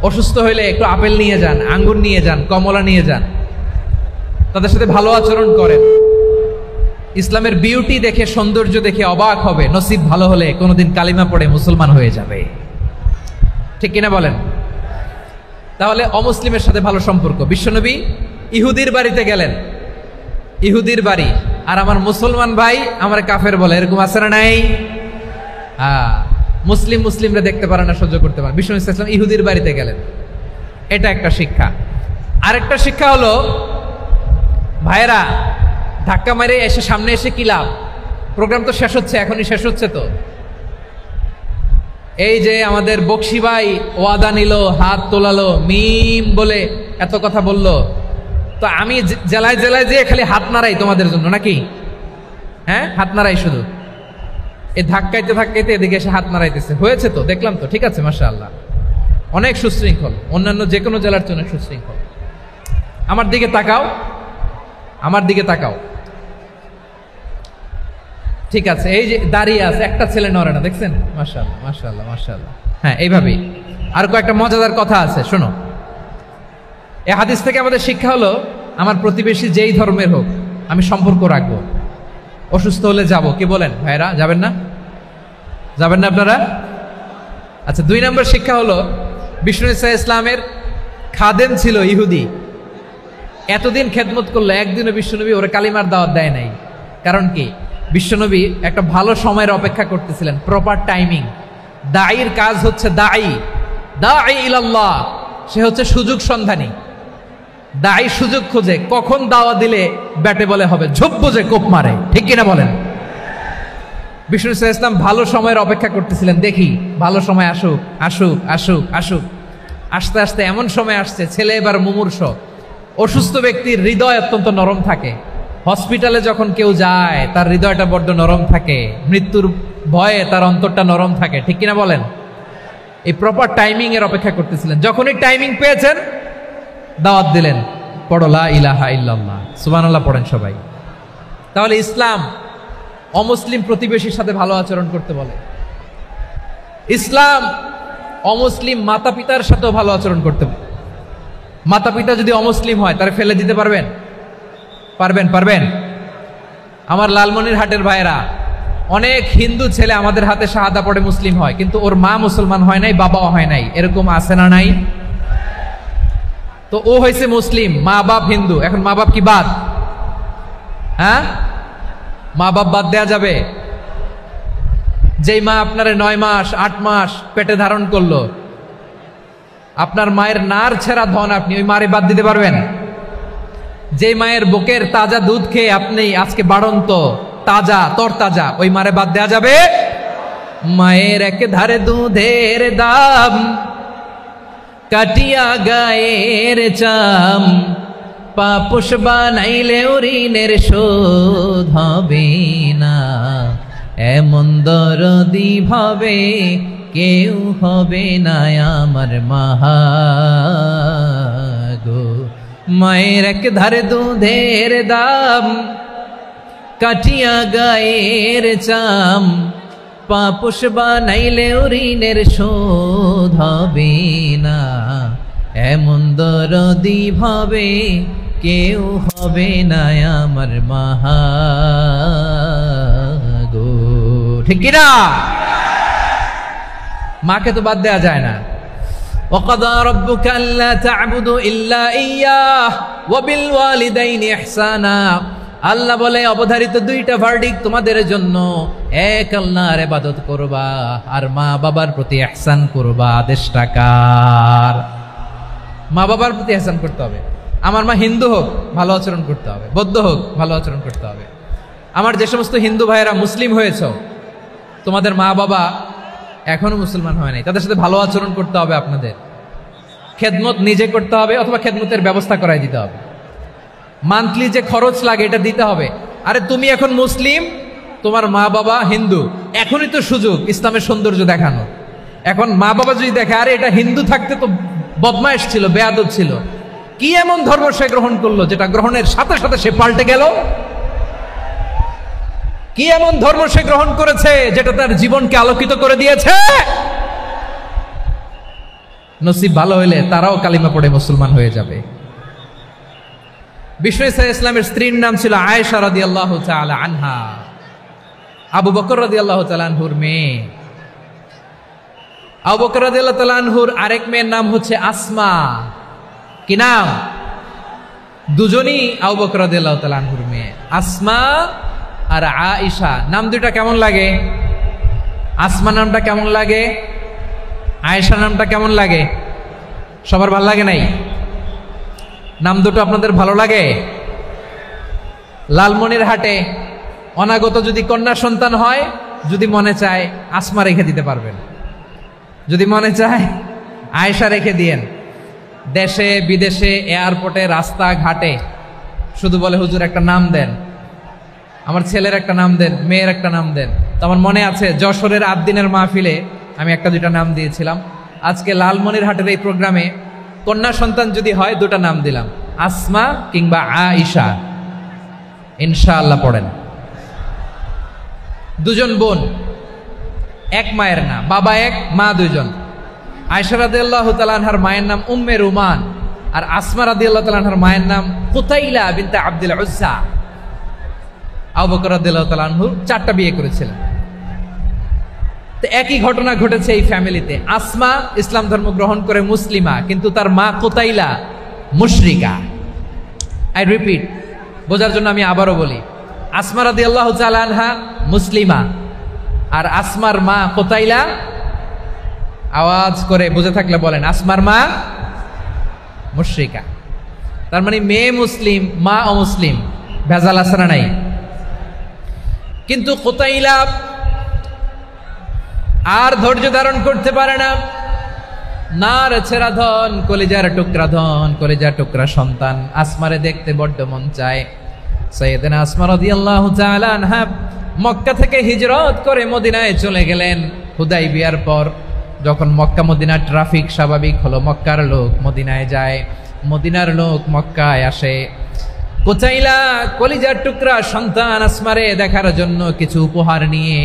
অসুস্থ হইলে একটু আপেল নিয়ে যান, আঙ্গুর নিয়ে যান, কমলা নিয়ে যান, তাদের সাথে ভালো আচরণ করেন। ইসলামের বিউটি দেখে, সৌন্দর্য দেখে অবাক হবে, নসিব ভালো হলে কোনোদিন কালিমা পড়ে মুসলমান হয়ে যাবে, ঠিক কিনা বলেন? তাহলে অমুসলিমের সাথে ভালো সম্পর্ক। বিশ্বনবী ইহুদির বাড়িতে গেলেন, ইহুদির বাড়ি, আর আমার মুসলমান ভাই আমার কাফের বলে, এরকম আছে না নাই? মুসলিম মুসলিমরা দেখতে পারে না, সহ্য করতে পারে। বিশ্বনবী সাল্লাল্লাহু আলাইহি ওয়াসাল্লাম ইহুদির বাড়িতে গেলেন, এটা একটা শিক্ষা। আরেকটা শিক্ষা হলো, ভাইরা ধাক্কা মারে এসে সামনে এসে কি লাভ? প্রোগ্রাম তো শেষ হচ্ছে, এখনই শেষ হচ্ছে। তো এই যে আমাদের বকশি ভাই ওয়াদা নিল, হাত তোলালো, মিম বলে এত কথা বলল, তো আমি জেলায় জেলায় যে খালি হাত নাড়াই তোমাদের জন্য নাকি? হ্যাঁ, হাত নাড়াই শুধু। এই ধাক্কাইতে ধাক্কাইতে এদিকে এসে হাত নাড়াইতেছে, হয়েছে তো, দেখলাম তো, ঠিক আছে, মাশাআল্লাহ, অনেক সুশৃঙ্খল, অন্যান্য যে কোনো জেলার জন্য সুশৃঙ্খল। আমার দিকে তাকাও, আমার দিকে তাকাও, ঠিক আছে। এই যে দাঁড়িয়ে আছে, একটা ছেলে নড়ে না, দেখছেন? মাশাআল্লাহ মাশাআল্লাহ মাশাআল্লাহ। হ্যাঁ, এইভাবেই। আর কয়েকটা মজাদার কথা আছে, শোনো। এই হাদিস থেকে আমাদের শিক্ষা হলো, আমার প্রতিবেশী যেই ধর্মের হোক আমি সম্পর্ক রাখবো। অসুস্থ হলে যাব, কি বলেন ভাইরা? যাবেন না? যাবেন না আপনারা? আচ্ছা, 2 নম্বর শিক্ষা হলো, বিষ্ণু ইসলামের খাদেম ছিল ইহুদি, এতদিন খেদমত করলো, একদিনও বিশ্বনবী ওরা কালিমার দাওয়াত দেয় নাই। কারণ কি? বিশ্বনবী একটা ভালো সময়ের অপেক্ষা করতেছিলেন, প্রপার টাইমিং। দাঈর কাজ হচ্ছে দাঈ ইলাল্লাহ, সে হচ্ছে সুযোগ সন্ধানী। দাঈ সুযোগ খোঁজে, কখন দাওয়া দিলে ব্যাটে বলে হবে, ঝোপ বুঝে কোপ মারে, ঠিক কিনা বলেন? বিষ্ণু ইসলাম ভালো সময়ের অপেক্ষা করতেছিলেন, দেখি ভালো সময় আসুক আসুক আসুক আসুক। আস্তে আস্তে এমন সময় আসছে, ছেলে এবার মুমূর্ষ, অসুস্থ ব্যক্তির হৃদয় অত্যন্ত নরম থাকে। হসপিটালে যখন কেউ যায় তার হৃদয়টা বড্ড নরম থাকে, মৃত্যুর ভয়ে তার অন্তরটা নরম থাকে, ঠিক কিনা বলেন? এই প্রপার টাইমিং এর অপেক্ষা করতেছিলেন, যখনই টাইমিং পেয়েছেন দাওয়াত দিলেন, পড়ো লা ইলাহা ইল্লাল্লাহ, সুবহানাল্লাহ পড়েন সবাই। তাহলে ইসলাম অমুসলিম প্রতিবেশীর সাথে ভালো আচরণ করতে বলে। ইসলাম অমুসলিম মাতা পিতার সাথেও ভালো আচরণ করতে বলে। মাতা পিতা যদি অমুসলিম হয় তারা ফেলে দিতে পারবেন? পারবেন? আমার লালমনিরহাটের ভাইরা, অনেক হিন্দু ছেলে আমাদের হাতে শাহাদা পড়ে মুসলিম হয়, কিন্তু ওর মা মুসলমান হয় নাই, বাবাও হয় নাই, এরকম আছে না নাই? তো ও হয়েছে মুসলিম, মা বাপ হিন্দু, এখন মা বাপ কি বাদ? হ্যাঁ, মা বাপ বাদ দেয়া যাবে? যেই মা আপনারে 9 মাস 8 মাস পেটে ধারণ করলো, আপনার মায়ের নার ছেঁড়া ধন, আপনি ওই মারে বাদ দিতে পারবেন? যে মায়ের বুকের তাজা দুধ খেয়ে আপনি আজকে বাড়ন্ত তাজা তরতাজা, ওই মারে বাদ দেয়া যাবে? মায়ের এক ধারে দুধের দাম, কাটিয়া গায়ের চাম, পাপোশ বানাইলেও ঋণের শোধ হবে না, এমন দরদি ভাবে কেউ হবে না আমার মাহা গো। মায়ের এক ধারে দুধের দাম, কাটিয়া গায়ের চাম, পাপোশ বানাইলেও ঋণের শোধ হবে না, এমন দরদি ভাবে কেউ হবে না আমার মাহা গো, ঠিক কিনা? মাকে তো বাদ দেয়া যায় না। وَقَضَى رَبُّكَ أَلَّا تَعْبُدُوا إِلَّا إِيَّاهُ وَبِالْوَالِدَيْنِ إِحْسَانًا। আল্লাহ বলে অবধারিত দুইটা ভার্ডিক তোমাদের জন্য, এক আল্লাহর ইবাদত করবা আর মা বাবার প্রতি ইহসান করবা। আদেশটা কার? মা বাবার প্রতি ইহসান করতে হবে। আমার মা হিন্দু হোক ভালো আচরণ করতে হবে, বৌদ্ধ হোক ভালো আচরণ করতে হবে। আমার যে সমস্ত হিন্দু ভাইয়েরা মুসলিম হয়েছে, তোমাদের মা বাবা এখনো মুসলমান হয় নাই, তাদের সাথে ভালো আচরণ করতে হবে। আপনাদের খেদমত নিজে করতে হবে অথবা খেদমতের ব্যবস্থা করাই দিতে হবে। মান্থলি যে খরচ লাগে এটা দিতে হবে। আরে তুমি এখন মুসলিম, তোমার মা বাবা হিন্দু, এখনই তো সুযোগ ইসলামের সৌন্দর্য দেখানো। এখন মা বাবা যদি দেখে আরে এটা হিন্দু থাকতে তো বদমাইশ ছিল, বেয়াদব ছিল, কি এমন ধর্ম সে গ্রহণ করলো যেটা গ্রহণের সাথে সাথে সে পাল্টে গেল? কি এমন ধর্ম সে গ্রহণ করেছে যেটা তার জীবনকে আলোকিত করে দিয়েছে? নসিব ভালো হইলে তারাও কালিমা পড়ে মুসলমান হয়ে যাবে। বিষ্ণু ইসলামের স্ত্রীর নাম ছিল আয়েশা রাদিয়াল্লাহু তাআলা আনহা, আবু বকর রাদিয়াল্লাহু তাআলা আনহুর মেয়ে। আবু বকর রাদিয়াল্লাহু তাআলা আনহুর আরেক মেয়ের নাম হচ্ছে আসমা। কি নাম? দুজনই আবু বকর রাদিয়াল্লাহু তাআলা আনহুর মেয়ে, আসমা আর আয়েশা। নাম দুইটা কেমন লাগে? আসমা নামটা কেমন লাগে? আয়েশা নামটা কেমন লাগে? সবার ভালো লাগে নাই? নাম দুটো আপনাদের ভালো লাগে? লালমনিরহাটে অনাগত যদি কন্যা সন্তান হয়, যদি মনে চায় আসমা রেখে দিতে পারবেন, যদি মনে চায় আয়েশা রেখে দিয়েন। দেশে বিদেশে এয়ারপোর্টে রাস্তাঘাটে শুধু বলে হুজুর একটা নাম দেন, আমার ছেলের একটা নাম দেন, মেয়ের একটা নাম দেন। তো আমার মনে আছে যশোরের আদ্দিনের মাহফিলে আমি একটা দুইটা নাম দিয়েছিলাম। আজকে লালমনিরহাটের এই প্রোগ্রামে কন্যা সন্তান যদি হয় দুটা নাম দিলাম, আসমা কিংবা আয়েশা। ইনশাআল্লাহ পড়েন। দুজন বোন, এক মায়ের নাম, বাবা এক মা দুইজন। আয়েশা রাদিয়াল্লাহু তাআলা আনহার মায়ের নাম উম্মে রুমান, আর আসমা রাদিয়াল্লাহু তাআলা আনহার মায়ের নাম কুতাইলা বিনতে আব্দুল উজ্জা। আবু বকর রাদিয়াল্লাহু তাআলা আনহু 4টা বিয়ে করেছিলেন। তো একই ঘটনা ঘটেছে এই ফ্যামিলিতে। আসমা ইসলাম ধর্ম গ্রহণ করে মুসলিমা, কিন্তু তার মা কুতাইলা মুশরিকা। আই রিপিট, বোঝার জন্য আমি আবারও বলি, আসমা রাদিয়াল্লাহু তাআলা আনহা মুসলিমা, আর আসমার মা কুতাইলা, আওয়াজ করে বুঝে থাকলে বলেন, আসমার মা মুশরিকা। তার মানে মেয়ে মুসলিম, মা অমুসলিম। ভেজাল আছে না নাই? কিন্তু কুতাইলা আর ধৈর্য ধারণ করতে পারে না। নার ছেড়া ধন, কলিজার টুকরা ধন, কলিজার টুকরা সন্তান। আসমারে দেখতে বড্ড মন চায়। সাইয়েদনা আসমা রাদিয়াল্লাহু তাআলা আনহা মক্কা থেকে হিজরত করে মদিনায় চলে গেলেন। হুদাইবিয়ার পর যখন মক্কা মদিনার ট্রাফিক স্বাভাবিক হলো, মক্কার লোক মদিনায় যায়, মদিনার লোক মক্কায় আসে। কোচাইলা কলিজার টুকরা সন্তান আসমারে দেখার জন্য কিছু উপহার নিয়ে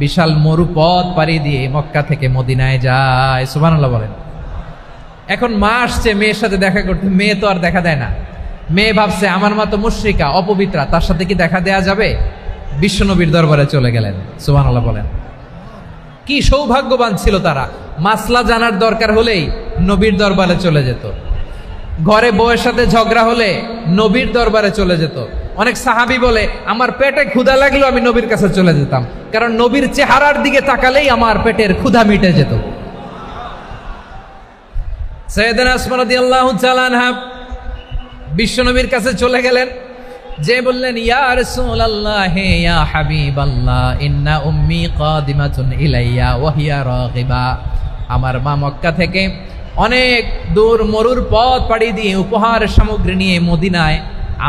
বিশাল মরুপথ পাড়ি দিয়ে মক্কা থেকে মদিনায় যায়। সুবহানাল্লাহ বলেন। এখন মা আসছে মেয়ের সাথে দেখা করতে, মেয়ে তো আর দেখা দেয় না। মেয়ে ভাবছে আমার মা তো মুশরিকা, অপবিত্রা, তার সাথে কি দেখা দেয়া যাবে? বিশ্বনবীর দরবারে চলে গেলেন। সুবহানাল্লাহ বলেন। কি সৌভাগ্যবান ছিল তারা, মাসলা জানার দরকার হলেই নবীর দরবারে চলে যেত। ঘরে বউয়ের সাথে ঝগড়া হলে নবীর দরবারে চলে যেত। অনেক সাহাবী বলে আমার পেটে ক্ষুধা লাগলো আমি নবীর কাছে চলে যেতাম, কারণ নবীর চেহারার দিকে তাকালেই আমার পেটের ক্ষুধা মিটে যেত। সাইয়েদনা আসমা রাদিয়াল্লাহু তাআলা আনহা বিশ্বনবীর কাছে চলে গেলেন, যে বললেন ইয়া রাসূলুল্লাহ ইয়া হাবিবাল্লাহ ইন্না উম্মি কাদিমাতুন ইলাইয়া ওয়া হিয়া রাগিবা। আমার মা মক্কা থেকে অনেক দূর মরুর পথ পাড়ি দিয়ে উপহার সামগ্রী নিয়ে মদিনায়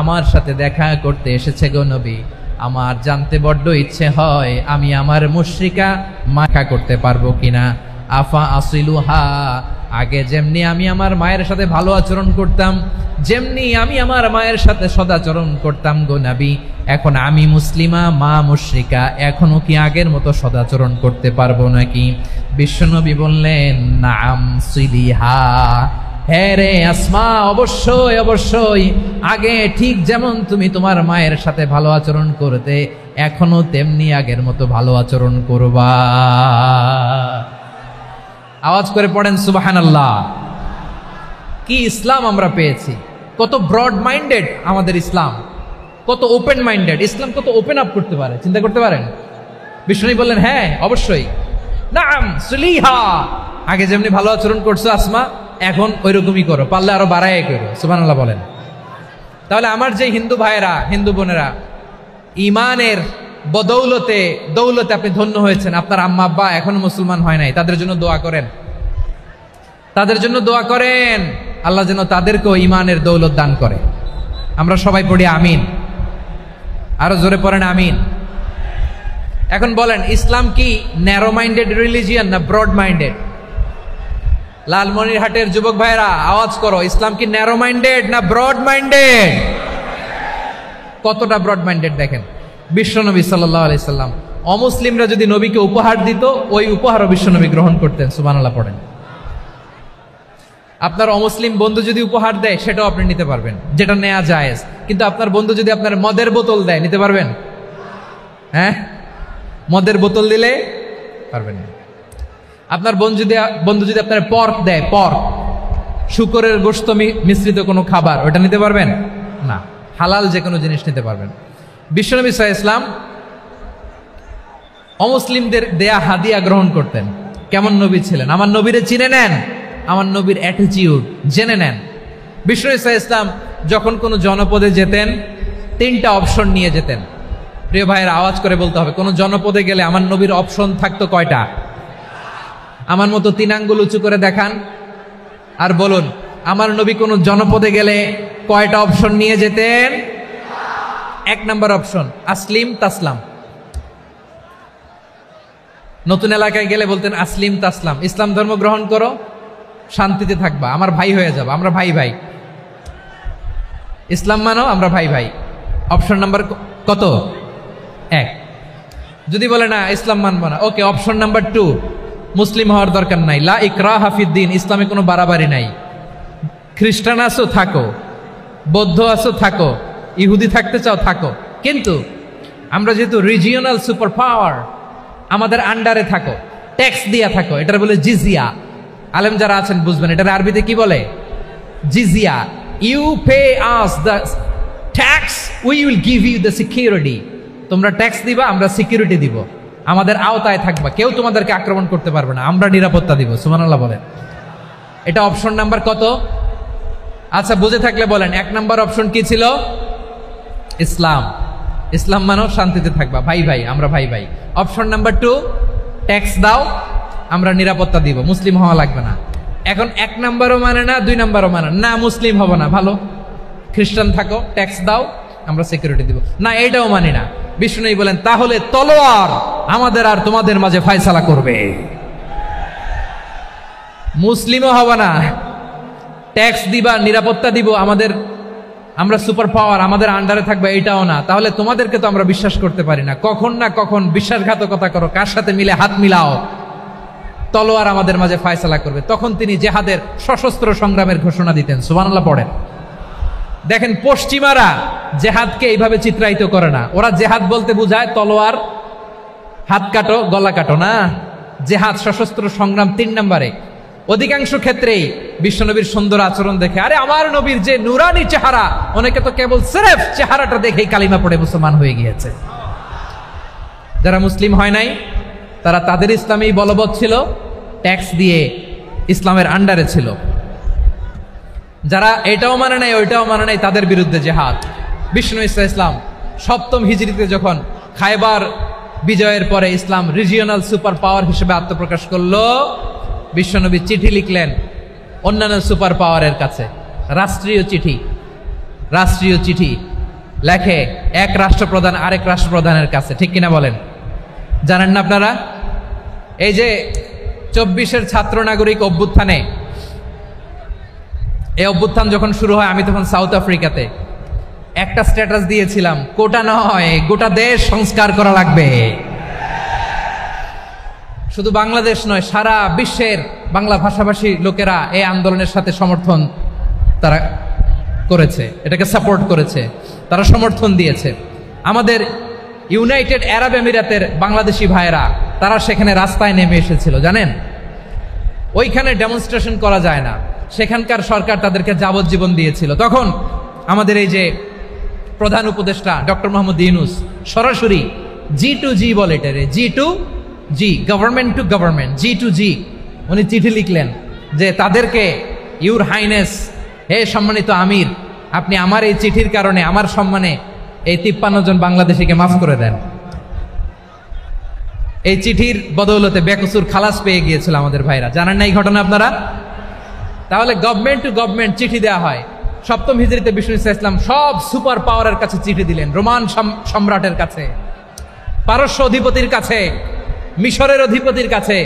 আমার সাথে দেখা করতে এসেছে গো নবী। আমার জানতে বড্ড ইচ্ছে হয় আমি আমার মুশরিকা মাখা করতে পারবো কিনা। আফা আসিলুহা, আগে যেমনি আমি আমার মায়ের সাথে ভালো আচরণ করতাম, যেমনি আমি আমার মায়ের সাথে সদাচরণ করতাম গো নবী, এখন আমি মুসলিমা মা মুশরিকা, এখনো কি আগের মতো সদাচরণ করতে পারবো নাকি? বিশ্বনবী বললেন নাম সিলিহা, হ্যাঁ রে আসমা, অবশ্যই অবশ্যই, আগে ঠিক যেমন তুমি তোমার মায়ের সাথে ভালো আচরণ করতে এখনো তেমনি আগের মতো ভালো আচরণ করবা। আওয়াজ করে পড়েন সুবহানাল্লাহ। কি ইসলাম আমরা পেয়েছি, কত ব্রড মাইন্ডেড আমাদের ইসলাম, কত ওপেন মাইন্ডেড ইসলাম, কত ওপেন আপ করতে পারে, চিন্তা করতে পারেন। বিষ্ণু বললেন হ্যাঁ অবশ্যই, নাম সুলিহা, আগে যেমনি ভালো আচরণ করছো আসমা এখন ওইরকমই করো, পারলে আরো বাড়ায় করো। সুবহানাল্লাহ বলেন। তাহলে আমার যে হিন্দু ভাইয়েরা হিন্দু বোনেরা ইমানের বদৌলতে দৌলতে আপনি ধন্য হয়েছেন, আপনার আম্মা আব্বা এখনো মুসলমান হয় নাই, তাদের জন্য দোয়া করেন, তাদের জন্য দোয়া করেন, আল্লাহ যেন তাদেরকেও ইমানের দৌলত দান করে। আমরা সবাই পড়ি আমিন, আরো জোরে পড়েন আমিন। এখন বলেন ইসলাম কি ন্যারো মাইন্ডেড রিলিজিয়ান না ব্রড মাইন্ডেড? লালমনিরহাটের যুবক ভাইরা আওয়াজ করো, ইসলাম কি ন্যারো মাইন্ডেড না ব্রড মাইন্ডেড? কতটা ব্রড মাইন্ডেড দেখেন। বিশ্বনবী সাল্লাল্লাহু আলাইহি সাল্লাম অমুসলিমরা যদি নবীকে উপহার দিত ওই উপহারও বিশ্বনবী গ্রহণ করতেন। সুবহানাল্লাহ পড়েন। আপনার অমুসলিম বন্ধু যদি উপহার দেয় সেটাও আপনি নিতে পারবেন, যেটা নেওয়া জায়েজ। কিন্তু আপনার বন্ধু যদি আপনার মদের বোতল দেয় নিতে পারবেন? হ্যাঁ, মদের বোতল দিলে পারবেন না। আপনার বন্ধু যদি আপনার পর্ক দেয়, পর্ক শুকরের গোশত মিশ্রিত কোনো খাবার, ওটা নিতে পারবেন না। হালাল যে কোনো জিনিস নিতে পারবেন। বিশ্বনবী সাল্লাল্লাহু আলাইহি ওয়াসাল্লাম অমুসলিমদের দেয়া হাদিয়া গ্রহণ করতেন। কেমন নবী ছিলেন, আমার নবীরে চিনে নেন, আমার নবীর অ্যাটিটিউড জেনে নেন। বিশ্বনবী সাল্লাল্লাহু আলাইহি ওয়াসাল্লাম যখন কোনো জনপদে যেতেন 3টা অপশন নিয়ে যেতেন। প্রিয় ভাইয়েরা আওয়াজ করে বলতে হবে, কোন জনপদে গেলে আমার নবীর অপশন থাকতো কয়টা? আমার মতো 3 আঙ্গুল উঁচু করে দেখান আর বলুন আমার নবী কোন জনপদে গেলে কয়টা অপশন নিয়ে যেতেন? 1 নাম্বার অপশন আসলিম তাসলাম। নতুন এলাকায় গেলে বলতেন আসলিম তাসলাম, ইসলাম ধর্ম গ্রহণ করো, শান্তিতে থাকবা, আমার ভাই হয়ে যাবা, আমরা ভাই ভাই, ইসলাম মানো, আমরা ভাই ভাই। অপশন নাম্বার কত? 1। যদি বলে না ইসলাম মানবো না, ওকে, অপশন নাম্বার 2, মুসলিম হওয়ার দরকার নাই, লা ইকরাহা ফিদ্দিন, ইসলামে কোনো বাড়াবাড়ি নাই। খ্রিস্টান আছো থাকো, বৌদ্ধ আছো থাকো, ইহুদি থাকতে চাও থাকো, কিন্তু আমরা যেহেতু রিজিওনাল সুপার পাওয়ার, আমাদের আন্ডারে থাকো, ট্যাক্স দিয়া থাকো, এটার বলে জিজিয়া। আলেম যারা আছেন বুঝবেন এটার আরবিতে কি বলে, জিজিয়া। You pay us the tax, we will give you the security. তোমরা ট্যাক্স দিবা, আমরা সিকিউরিটি দিব, আমাদের আওতায় থাকবা, কেউ তোমাদেরকে আক্রমণ করতে পারবে না, আমরা নিরাপত্তা দিব। সুবহানাল্লাহ বলেন। এটা অপশন নাম্বার কত? আচ্ছা বুঝে থাকলে বলেন 1 নাম্বার অপশন কি ছিল? ইসলাম। ইসলাম মানো, শান্তিতে থাকবা, ভাই ভাই, আমরা ভাই ভাই। অপশন নাম্বার 2, ট্যাক্স দাও, আমরা নিরাপত্তা দিব, মুসলিম হওয়া লাগবে না। এখন 1 নাম্বারও মানে না, 2 নাম্বারও মানে না, মুসলিম হব না, ভালো খ্রিস্টান থাকো, ট্যাক্স দাও, আমরা সিকিউরিটি দিব না, এইটাও মানি না। বিষ্ণু বলেন তাহলে তলোয়ার আমাদের আর তোমাদের মাঝে ফয়সালা করবে। মুসলিমও হব না, ট্যাক্স দিবা, নিরাপত্তা দিব, আমরা সুপার পাওয়ার, আমাদের আন্ডারে থাকবে, এটাও না। তাহলে তোমাদেরকে তো আমরা বিশ্বাস করতে পারি না, কখন না কখন বিশ্বাসঘাতকতা করো, কার সাথে মিলে হাত মিলাও, তলোয়ার আমাদের মাঝে ফয়সালা করবে। তখন তিনি জেহাদের সশস্ত্র সংগ্রামের ঘোষণা দিতেন। সুবহানাল্লাহ পড়েন। দেখেন পশ্চিমারা জেহাদকে এইভাবে চিত্রায়িত করে না, ওরা জেহাদ বলতে বোঝায় তলোয়ার, হাত কাটো, গলা কাটো না। জেহাদ সশস্ত্র সংগ্রাম 3 নম্বরে। অধিকাংশ ক্ষেত্রেই বিশ্বনবীর সুন্দর আচরণ দেখে, আরে আমার নবীর যে নুরানি চেহারা, অনেকে তো কেবল সিরেফ চেহারাটা দেখেই কালিমা পড়ে মুসলমান হয়ে গিয়েছে। যারা মুসলিম হয় নাই তারা তাদের ইসলামেই বলবৎ ছিল, ট্যাক্স দিয়ে ইসলামের আন্ডারে ছিল। যারা এটাও মানে নাই ওইটাও মানে নাই, তাদের বিরুদ্ধে জেহাদ। বিষ্ণু ইসলাম 7ম হিজরিতে যখন খায়বার বিজয়ের পরে ইসলাম রিজিওনাল সুপার পাওয়ার হিসেবে আত্মপ্রকাশ করলো, বিশ্বনবী চিঠি লিখলেন অন্যান্য সুপার পাওয়ারের কাছে, রাষ্ট্রীয় চিঠি লেখে এক রাষ্ট্রপ্রধান আরেক রাষ্ট্রপ্রধানের কাছে, ঠিক কিনা বলেন? জানেন না আপনারা? এই যে 24-এর ছাত্র নাগরিক অভ্যুত্থানে, এই অভ্যুত্থান যখন শুরু হয়, আমি তখন সাউথ আফ্রিকাতে, একটা স্ট্যাটাস দিয়েছিলাম, কোটা নয় গোটা দেশ সংস্কার করা লাগবে। শুধু বাংলাদেশ নয়, সারা বিশ্বের বাংলা ভাষাভাষী লোকেরা এই আন্দোলনের সাথে সমর্থন তারা করেছে, এটাকে সাপোর্ট করেছে, তারা সমর্থন দিয়েছে। আমাদের ইউনাইটেড আরব আমিরাতের বাংলাদেশি ভাইয়েরা তারা সেখানে রাস্তায় নেমে এসেছিল, জানেন? ওইখানে ডেমনস্ট্রেশন করা যায় না, সেখানকার সরকার তাদেরকে যাবজ্জীবন দিয়েছিল। তখন আমাদের এই যে প্রধান উপদেষ্টা ডক্টর মোহাম্মদ ইউনূস সরাসরি G2G বলে, এটারে G2G, government to government, G2G, উনি চিঠি লিখলেন যে তাদেরকে, ইউর হাইনেস, হে সম্মানিত আমির, আপনি আমার এই চিঠির কারণে আমার সম্মানে এই 53 জন বাংলাদেশিকে মাফ করে দেন। এই চিঠির বদৌলতে বেকসুর খালাস পেয়ে গিয়েছিল আমাদের ভাইরা। জানেন না এই ঘটনা আপনারা? তাহলে গভর্নমেন্ট টু গভর্নমেন্ট চিঠি দেওয়া হয়। 7ম হিজরিতে বিষ্ণু ইসলাম সব সুপার পাওয়ারের কাছে চিঠি দিলেন, রোমান সম্রাটের কাছে, পারস্য অধিপতির কাছে, মিশরের অধিপতির কাছে,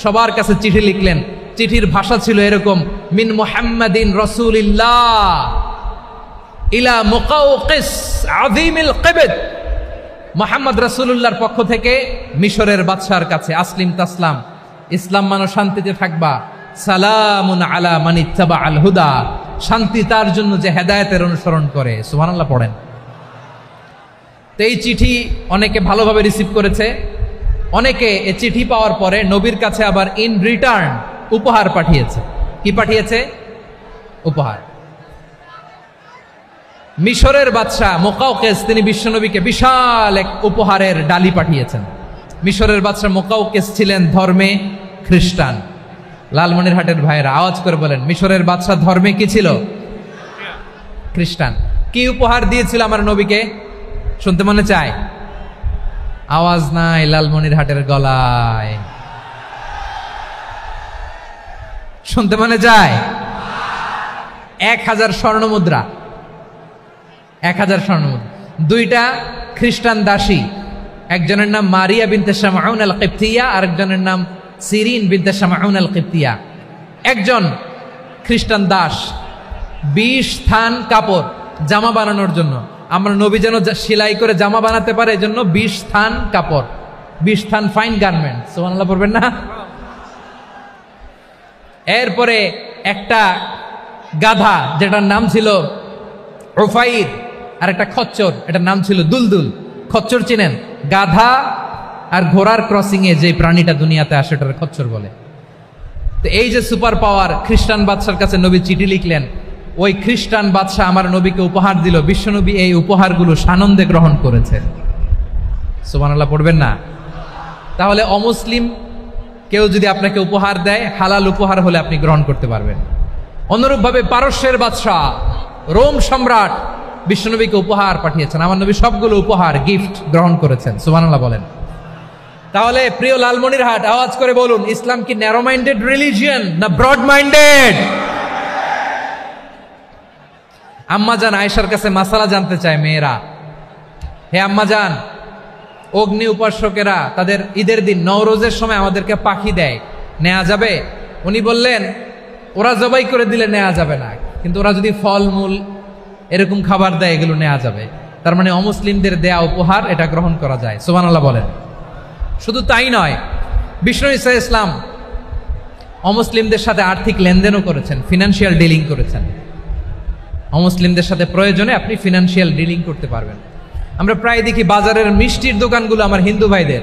সবার কাছে চিঠি লিখলেন। চিঠির ভাষা ছিল এরকম, মিন মুহাম্মাদিন রাসূলিল্লাহ ইলা মুকাওকিস আযীমিল কিবত, মুহাম্মদ রাসূলুল্লাহর পক্ষ থেকে মিশরের বাদশার কাছে, আসলিম তাসলাম, ইসলাম মানো শান্তিতে থাকবা, সালামুন আলা মান ইত্তাবা আল হুদা, শান্তি তার জন্য যে হেদায়েতের অনুসরণ করে। সুবহানাল্লাহ পড়েন। তো এই চিঠি অনেকে ভালোভাবে রিসিভ করেছে, অনেকে এই চিঠি পাওয়ার পরে নবীর কাছে আবার ইন রিটার্ন উপহার পাঠিয়েছে। কি পাঠিয়েছে? উপহার। মিশরের বাদশা মুকাওকিস তিনি বিশ্বনবীকে বিশাল এক উপহারের ডালি পাঠিয়েছেন। মিশরের বাদশা মুকাওকিস ছিলেন ধর্মে খ্রিস্টান। লালমনিরহাটের ভাইয়েরা আওয়াজ করে বলেন, মিশরের বাদশা ধর্মে কি ছিল? খ্রিস্টান। কি উপহার দিয়েছিল আমার নবীকে? শুনতে মনে চায়? আওয়াজ নাই লালমনিরহাটের গলায়, শুনতে মনে চায়? 1000 স্বর্ণমুদ্রা, 1000 স্বর্ণমুদ্রা। 2টা খ্রিস্টান দাসী, একজনের নাম মারিয়া বিনতে শামউন আল কিবতিয়া, আরেকজনের নাম সিরিন বিনতে শামউন আল কিবতিয়া। একজন খ্রিস্টান দাস 20 থান কাপড় জামা বানানোর জন্য, আমরা নবী যেন সেলাই করে জামা বানাতে পারে এজন্য 20 থান কাপড়, 20 থান ফাইন গার্মেন্ট। সুবহানাল্লাহ পড়বেন না? এরপরে একটা গাধা যেটার নাম ছিল উফাইর, আর একটা খচ্চর, এটার নাম ছিল দুলদুল। খচ্চর চিনেন? গাধা আর ঘোড়ার ক্রসিং এ যে প্রাণীটা দুনিয়াতে আসে ওটার খচ্চর বলে। তো এই যে সুপার পাওয়ার খ্রিস্টান বাদশার কাছে নবী চিঠি লিখলেন, ওই খ্রিস্টান বাদশা আমার নবীকে উপহার দিল। বিশ্বনবী এই উপহারগুলো সানন্দে গ্রহণ করেছে। সুবহানাল্লাহ পড়বেন না? তাহলে অমুসলিম কেউ যদি আপনাকে উপহার দেয়, হালাল উপহার হলে আপনি গ্রহণ করতে পারবেন। অনুরূপভাবে পারস্যের বাদশা, রোম সম্রাট বিশ্বনবীকে উপহার পাঠিয়েছেন, আমার নবী সবগুলো উপহার গিফট গ্রহণ করেছেন। সুবহানাল্লাহ বলেন। তাহলে প্রিয় লালমনিরহাট, আওয়াজ করে বলুন, ইসলাম কি ন্যারো মাইন্ডেড রিলিজিয়ন না ব্রড মাইন্ডেড? আম্মাজান আয়েশার কাছে মাসালা জানতে চায় মেয়েরা, হে আম্মাজান, অগ্নি উপাসকেরা তাদের ঈদের দিন নওরোজের সময় আমাদেরকে পাখি দেয়, নেওয়া যাবে? উনি বললেন, ওরা জবাই করে দিলে নেওয়া যাবে না, কিন্তু ওরা যদি ফলমূল এরকম খাবার দেয় এগুলো নেওয়া যাবে। তার মানে অমুসলিমদের দেয়া উপহার এটা গ্রহণ করা যায়। সুবহানাল্লাহ বলেন। শুধু তাই নয়, বিষ্ণু ঈসা ইসলাম অমুসলিমদের সাথে আর্থিক লেনদেনও করেছেন, ফিনান্সিয়াল ডিলিং করেছেন। অমুসলিমদের সাথে প্রয়োজনে আপনি ফিনান্সিয়াল ডিলিং করতে পারবেন। আমরা প্রায় দেখি বাজারের মিষ্টির দোকানগুলো আমার হিন্দু ভাইদের।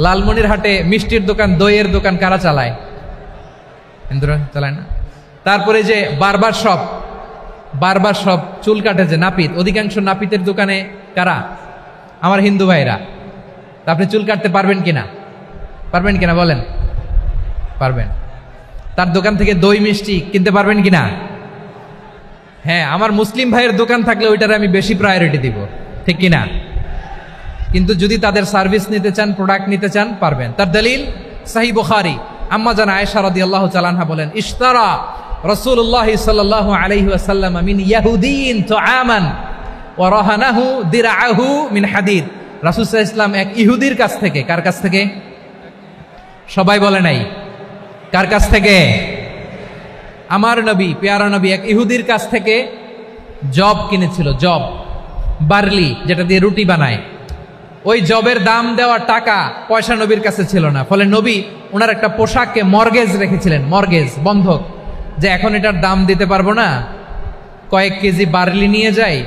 লালমনিরহাটে মিষ্টির দোকান, দইয়ের দোকান কারা চালায়? হিন্দুরা চালায় না। তারপরে যে বারবার শপ, চুল কাটে যে নাপিত, অধিকাংশ নাপিতের দোকানে কারা? আমার হিন্দু ভাইরা। তা আপনি চুল কাটতে পারবেন কিনা বলেন? পারবেন। তার দোকান থেকে দই মিষ্টি কিনতে পারবেন কিনা? হ্যাঁ, আমার মুসলিম ভাইয়ের দোকান থাকলে ওইটারে আমি বেশি প্রায়োরিটি দিব, ঠিক কিনা? কিন্তু যদি তাদের সার্ভিস নিতে চান, প্রোডাক্ট নিতে চান, পারবেন। তার দলিল সহিহ বুখারী, আম্মা জান আয়েশা রাদিয়াল্লাহু তাআলা আনহা বলেন, ইশতারা রাসূলুল্লাহ সাল্লাল্লাহু আলাইহি ওয়াসাল্লাম মিন ইয়াহুদিয়িন তুআমান ওয়া রাহানাহু দিরআহু মিন হাদিদ। রাসূল সাল্লাল্লাহু আলাইহি ওয়াসাল্লাম এক ইহুদির কাছ থেকে, কার কাছ থেকে? সবাই বলে নাই, কার কাছ থেকে? আমার নবী, পেয়ারা নবী এক ইহুদির কাছ থেকে জব কিনেছিল, জব, বার্লি, যেটা দিয়ে রুটি বানায়। ওই জবের দাম দেওয়ার টাকা পয়সা নবীর কাছে ছিল না, ফলে নবী ওনার একটা পোশাককে মর্গেজ রেখেছিলেন, মর্গেজ, বন্ধক, যে এখন এটার দাম দিতে পারবো না, কয়েক কেজি বার্লি নিয়ে যাই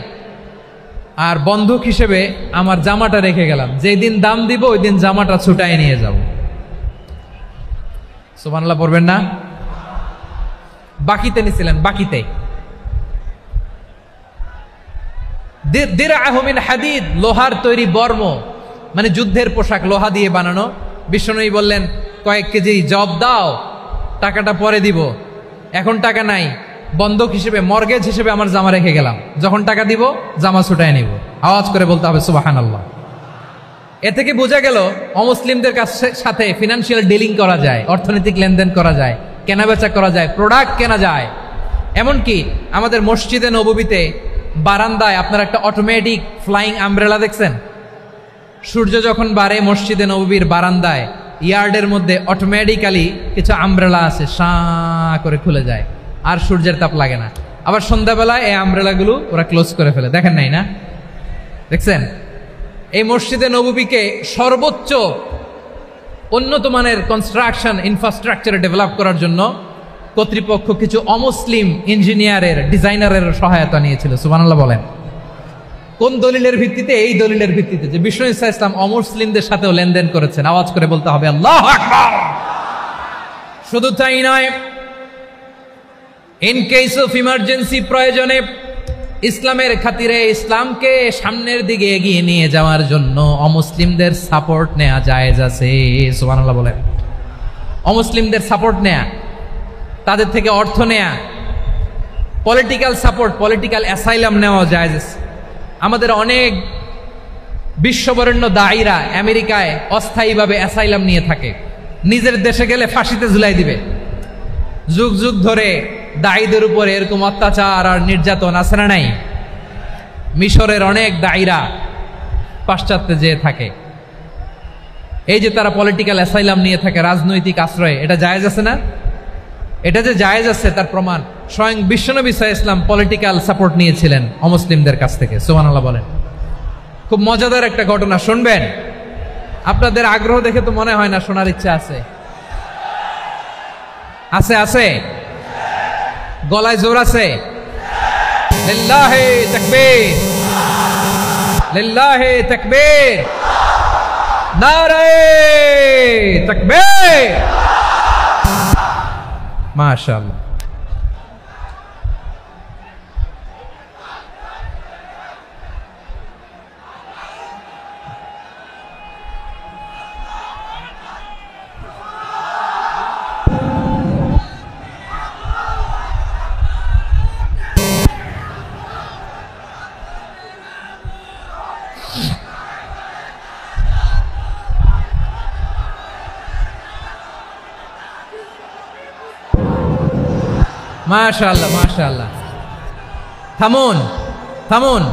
আর বন্ধক হিসেবে আমার জামাটা রেখে গেলাম, যেই দিন দাম দিব ওই দিন জামাটা ছুটায় নিয়ে যাব। সুবহানাল্লাহ পড়বেন না? বাকিতে নিছিলেন, বাকিতে। দিরআহু মিন হাদিদ, লোহার তৈরি বর্ম, মানে যুদ্ধের পোশাক, লোহা দিয়ে বানানো। বিষ্ণুনবী বললেন, কয়েক কেজি জব দাও, টাকাটা পরে দিব, এখন টাকা নাই, বন্ধক হিসেবে, মর্গেজ হিসেবে আমার জামা রেখে গেলাম, যখন টাকা দিব জামা ছুটায় নিব। আওয়াজ করে বলতে হবে সুবহানাল্লাহ। এ থেকে বোঝা গেল অমুসলিমদের সাথে ফিনান্সিয়াল ডিলিং করা যায়, অর্থনৈতিক লেনদেন করা যায়, কেনাবেচা করা যায়, প্রোডাক্ট কেনা যায়। এমনকি আমাদের মসজিদে নববীতে বারান্দায় আপনারা একটা অটোমেটিক ফ্লাইং আমব্রেলা দেখছেন? সূর্য যখন বাড়ে মসজিদে নববীর বারান্দায় ইয়ার্ডের মধ্যে অটোমেটিক্যালি কিছু আমব্রেলা আছে, সাঁ করে খুলে যায়, আর সূর্যের তাপ লাগে না। আবার সন্ধ্যাবেলায় এই আমব্রেলাগুলো ওরা ক্লোজ করে ফেলে, দেখেন নাই না? দেখছেন? এই মসজিদে নববীকে সর্বোচ্চ উন্নত মানের কনস্ট্রাকশন ইনফ্রাস্ট্রাকচারে ডেভেলপ করার জন্য কর্তৃপক্ষ কিছু অমুসলিম ইঞ্জিনিয়ারের, ডিজাইনারের সহায়তা নিয়েছিল। সুবহানাল্লাহ বলেন। কোন দলিলের ভিত্তিতে? এই দলিলের ভিত্তিতে যে বিষ্ণু ঈসা ইসলাম অমুসলিমদের সাথেও লেনদেন করেছেন। আওয়াজ করে বলতে হবে আল্লাহু আকবার। শুধু তাই নয়, ইন কেস অফ ইমার্জেন্সি, প্রয়োজনে ইসলামের খাতিরে, ইসলামকে সামনের দিকে এগিয়ে নিয়ে যাওয়ার জন্য অমুসলিমদের সাপোর্ট নেওয়া জায়েজ আছে। সুবহানাল্লাহ বলেন। অমুসলিমদের সাপোর্ট নেয়া, তাদের থেকে অর্থ নেয়া, পলিটিক্যাল সাপোর্ট, পলিটিক্যাল অ্যাসাইলাম নেওয়া জায়েজ আছে। আমাদের অনেক বিশ্ববরেণ্য দায়ীরা আমেরিকায় অস্থায়ীভাবে অ্যাসাইলাম নিয়ে থাকে, নিজের দেশে গেলে ফাঁসিতে ঝুলাই দিবে। যুগ যুগ ধরে দায়ীদের উপরে এরকম অত্যাচার আর নির্যাতন আছে না নাই? মিশরের অনেক দায়ীরা পাশ্চাত্যে যেয়ে থাকে, এই যে তারা পলিটিক্যাল অ্যাসাইলাম নিয়ে থাকে, রাজনৈতিক আশ্রয়, এটা জায়েজ আছে না? এটা যে জায়েজ আছে তার প্রমাণ স্বয়ং বিশ্বনবী সাল্লাল্লাহু আলাইহি ওয়াসাল্লাম পলিটিক্যাল সাপোর্ট নিয়েছিলেন অমুসলিমদের কাছ থেকে। সুবহানাল্লাহ বলেন। খুব মজাদার একটা ঘটনা শুনবেন, আপনাদের আগ্রহ দেখে তো মনে হয় না শোনার ইচ্ছা আছে। আছে আছে, গলায় জোর আছে। লিল্লাহি তাকবীর, লিল্লাহি তাকবীর, নারে তাকবীর। মাশাআল্লাহ। মাশাআল্লাহ মাশাআল্লাহ। থামুন থামুন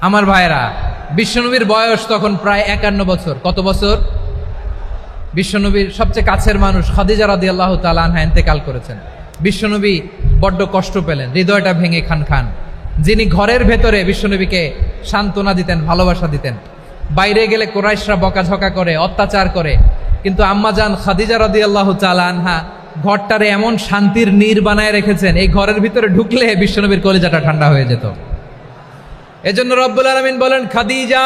আমার ভাইরা, বিশ্বনবীর বয়স তখন প্রায় 51 বছর। কত বছর? বিশ্বনবীর সবচেয়ে কাছের মানুষ খাদিজা রাদিয়াল্লাহু তাআলা আনহা ইন্তেকাল করেছেন। বিশ্বনবী বড্ড কষ্ট পেলেন, হৃদয়টা ভেঙে খান খান। যিনি ঘরের ভেতরে বিশ্বনবীকে সান্ত্বনা দিতেন, ভালোবাসা দিতেন, বাইরে গেলে কুরাইশরা বকাঝকা করে, অত্যাচার করে, কিন্তু আম্মাজান খাদিজা রাদিয়াল্লাহু তাআলা আনহা ঘরটারে এমন শান্তির নীর বানায় রেখেছেন, এই ঘরের ভিতরে ঢুকলে বিশ্বনবীর কলিজাটা ঠান্ডা হয়ে যেত। এজন্য রব্বুল আলামিন বলেন, খাদিজা,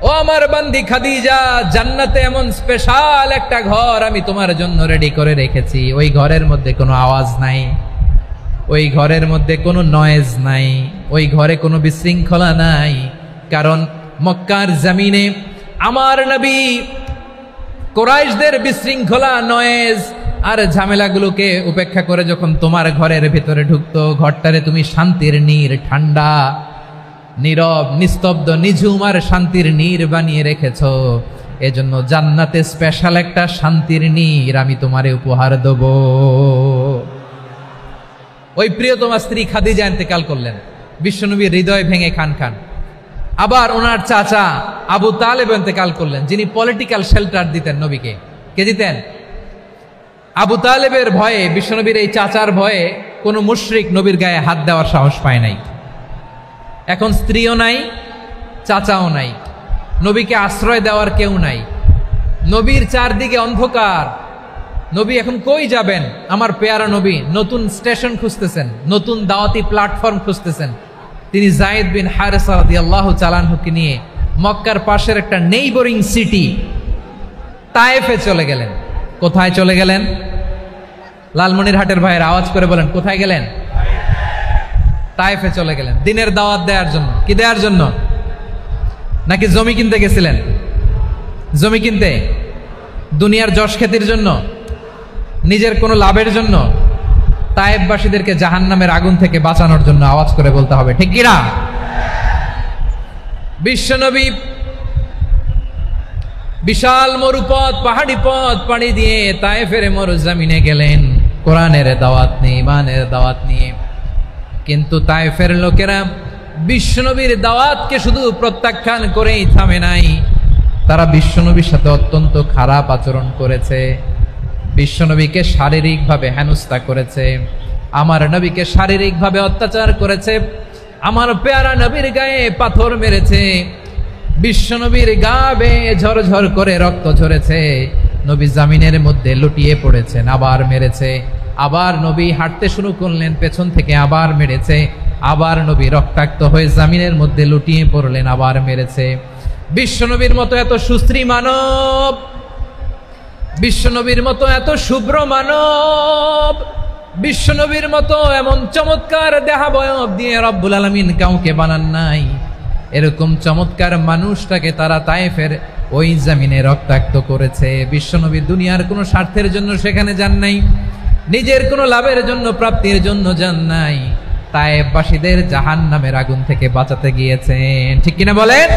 ও আমার বান্দি খাদিজা, জান্নাতে এমন স্পেশাল একটা ঘর আমি তোমার জন্য রেডি করে রেখেছি। ওই ঘরের মধ্যে কোনো আওয়াজ নাই, ওই ঘরের মধ্যে কোনো নয়েজ নাই, ওই ঘরে কোনো বিশৃঙ্খলা নাই। কারণ মক্কার জমিনে আমার নবী কুরাইশদের বিশৃঙ্খলা, নয়েজ আর ঝামেলাগুলোকে উপেক্ষা করে যখন তোমার ঘরের ভিতরে ঢুকতো, ঘরটারে তুমি শান্তির নীর, ঠান্ডা, নীরব, নিস্তব্ধ, নিঝুম আর শান্তির নীর বানিয়ে রেখেছ। এজন্য জান্নাতে স্পেশাল একটা শান্তির নীর আমি তোমারে উপহার দেব। ওই প্রিয়তমা স্ত্রী খাদিজা ইন্তেকাল করলেন, বিশ্বনবীর হৃদয় ভেঙে খান খান। আবার ওনার চাচা আবু তালেব ইন্তেকাল করলেন, যিনি পলিটিক্যাল শেল্টার দিতেন নবীকে। কে দিতেন? আবু তালেবের ভয়ে, বিশ্বনবীর এই চাচার ভয়ে কোনো মুশরিক নবীর গায়ে হাত দেওয়ার সাহস পায় নাই। এখন স্ত্রীও নাই, চাচাও নাই, নবীকে আশ্রয় দেওয়ার কেউ নাই। নবীর চারদিকে অন্ধকার, নবী এখন কই যাবেন? আমার পেয়ারা নবী নতুন স্টেশন খুঁজতেছেন, নতুন দাওয়াতি প্ল্যাটফর্ম খুঁজতেছেন। তিনি যায়েদ বিন হারেসা রাদিয়াল্লাহু তাআলা আনহুকে নিয়ে মক্কার পাশের একটা নেইবরিং সিটি তায়েফে চলে গেলেন। কোথায় চলে গেলেন? লালমনিরহাটের ভাইয়ের আওয়াজ করে বলেন, কোথায় গেলেন? তায়েফে চলে গেলেন দিনের দাওয়াত দেওয়ার জন্য। কি দেওয়ার জন্য? নাকি জমি কিনতে গেছিলেন? জমি কিনতে, দুনিয়ার যশ খ্যাতির জন্য, নিজের কোনো লাভের জন্য? তায়েফবাসীদেরকে জাহান্নামের আগুন থেকে বাঁচানোর জন্য। আওয়াজ করে বলতে হবে, ঠিক কিনা? বিশ্বনবী বিশাল মরুপথ, পাহাড়ি পথ পাড়ি দিয়ে তায়েফের মরুজমিনে গেলেন কোরআনের দাওয়াত নিয়ে, ইমানের দাওয়াত নিয়ে। কিন্তু তায়েফের লোকেরা বিশ্বনবীর দাওয়াতকে শুধু প্রত্যাখ্যান করেই থামে নাই, তারা বিশ্বনবীর সাথে অত্যন্ত খারাপ আচরণ করেছে। বিশ্বনবীকে শারীরিকভাবে হেনস্থা করেছে, আমার নবীকে শারীরিকভাবে অত্যাচার করেছে, আমার পেয়ারা নবীর গায়ে পাথর মেরেছে, বিশ্বনবীর গা বেয়ে ঝরঝর করে রক্ত ঝরেছে, নবী জামিনের মধ্যে লুটিয়ে পড়েছেন, আবার মেরেছে, আবার নবী হাঁটতে শুরু করলেন, পেছন থেকে আবার মেরেছে, আবার নবী রক্তাক্ত হয়ে জামিনের মধ্যে লুটিয়ে পড়লেন, আবার মেরেছে। বিশ্বনবীর মতো এত সুশ্রী মানব, বিশ্বনবীর মতো এত শুভ্র মানব, বিশ্বনবীর মতো এমন চমৎকার দেহাবয়ব দিয়ে রব্বুল আলামিন কাউকে বানান নাই। এরকম চমৎকার মানুষটাকে তারা তায়েফের ওই জমিনে রক্তাক্ত করেছে। বিশ্বনবী দুনিয়ার কোনো স্বার্থের জন্য সেখানে যান নাই, নিজের কোনো লাভের জন্য, প্রাপ্তির জন্য যান নাই, তায়েফবাসীদের জাহান্নামের আগুন থেকে বাঁচাতে গিয়েছেন। ঠিক কিনা বলেন?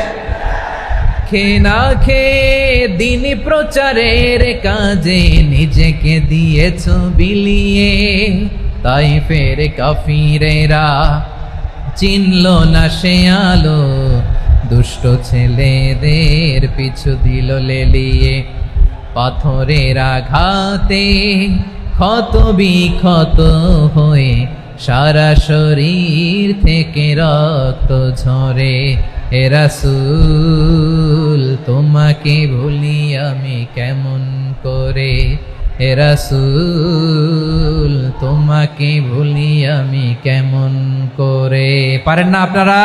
খেয়ে না খেয়ে দিন প্রচারের কাজে নিজেকে দিয়েছ বিলিয়ে, তায়েফের কাফিরেরা চিনল না সে আলো, দুষ্ট ছেলেদের পিছু দিল লেলিয়ে, পাথরের আঘাতে ক্ষত বিক্ষত হয়ে সারা শরীর থেকে রক্ত ঝরে। হে রাসূল তোমাকে ভুলি আমি কেমন করে, হে রাসূল তোমাকে ভুলি আমি কেমন করে। পারেন না আপনারা?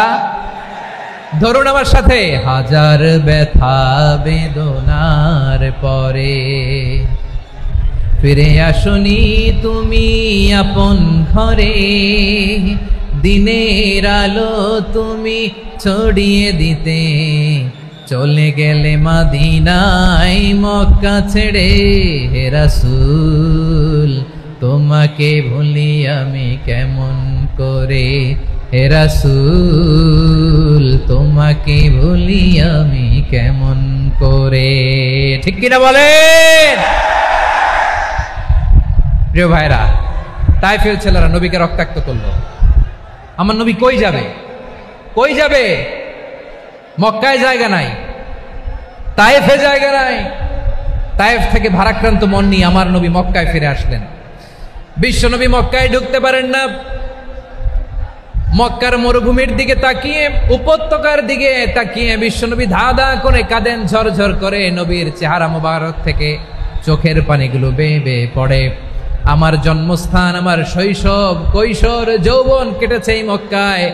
ধরুন আমার সাথে, হাজার ব্যথা বেদনার পরে ফিরে আসনি তুমি আপন ঘরে, দিনের আলো তুমি ছড়িয়ে দিতে চলে গেলে মদিনায় মক্কা ছেড়ে। হে রাসূল তোমাকে ভুলি আমি কেমন করে, হে রাসূল তোমাকে ভুলি আমি কেমন করে। ঠিক কিনা বলেন? প্রিয় ভাইরা, তায়েফের ছেলেরা নবীকে রক্তাক্ত করলো। আমার নবী কই যাবে? কই যাবে? মক্কায় জায়গা নাই, তায়েফে জায়গা নাই। তায়েফ থেকে ভারাক্রান্ত মন নিয়ে আমার নবী মক্কায় ফিরে আসলেন। বিশ্ব নবী মক্কায় ঢুকতে পারেন না। মক্কার মরুভূমির দিকে তাকিয়ে, উপত্যকার দিকে তাকিয়ে বিশ্বনবী ধা ধা করে কাঁদেন, ঝরঝর করে। নবীর চেহারা মোবারক থেকে চোখের পানিগুলো বেয়ে বেয়ে পড়ে। আমার জন্মস্থান, আমার শৈশব, কৈশোর, যৌবন কেটেছে এই মক্কায়।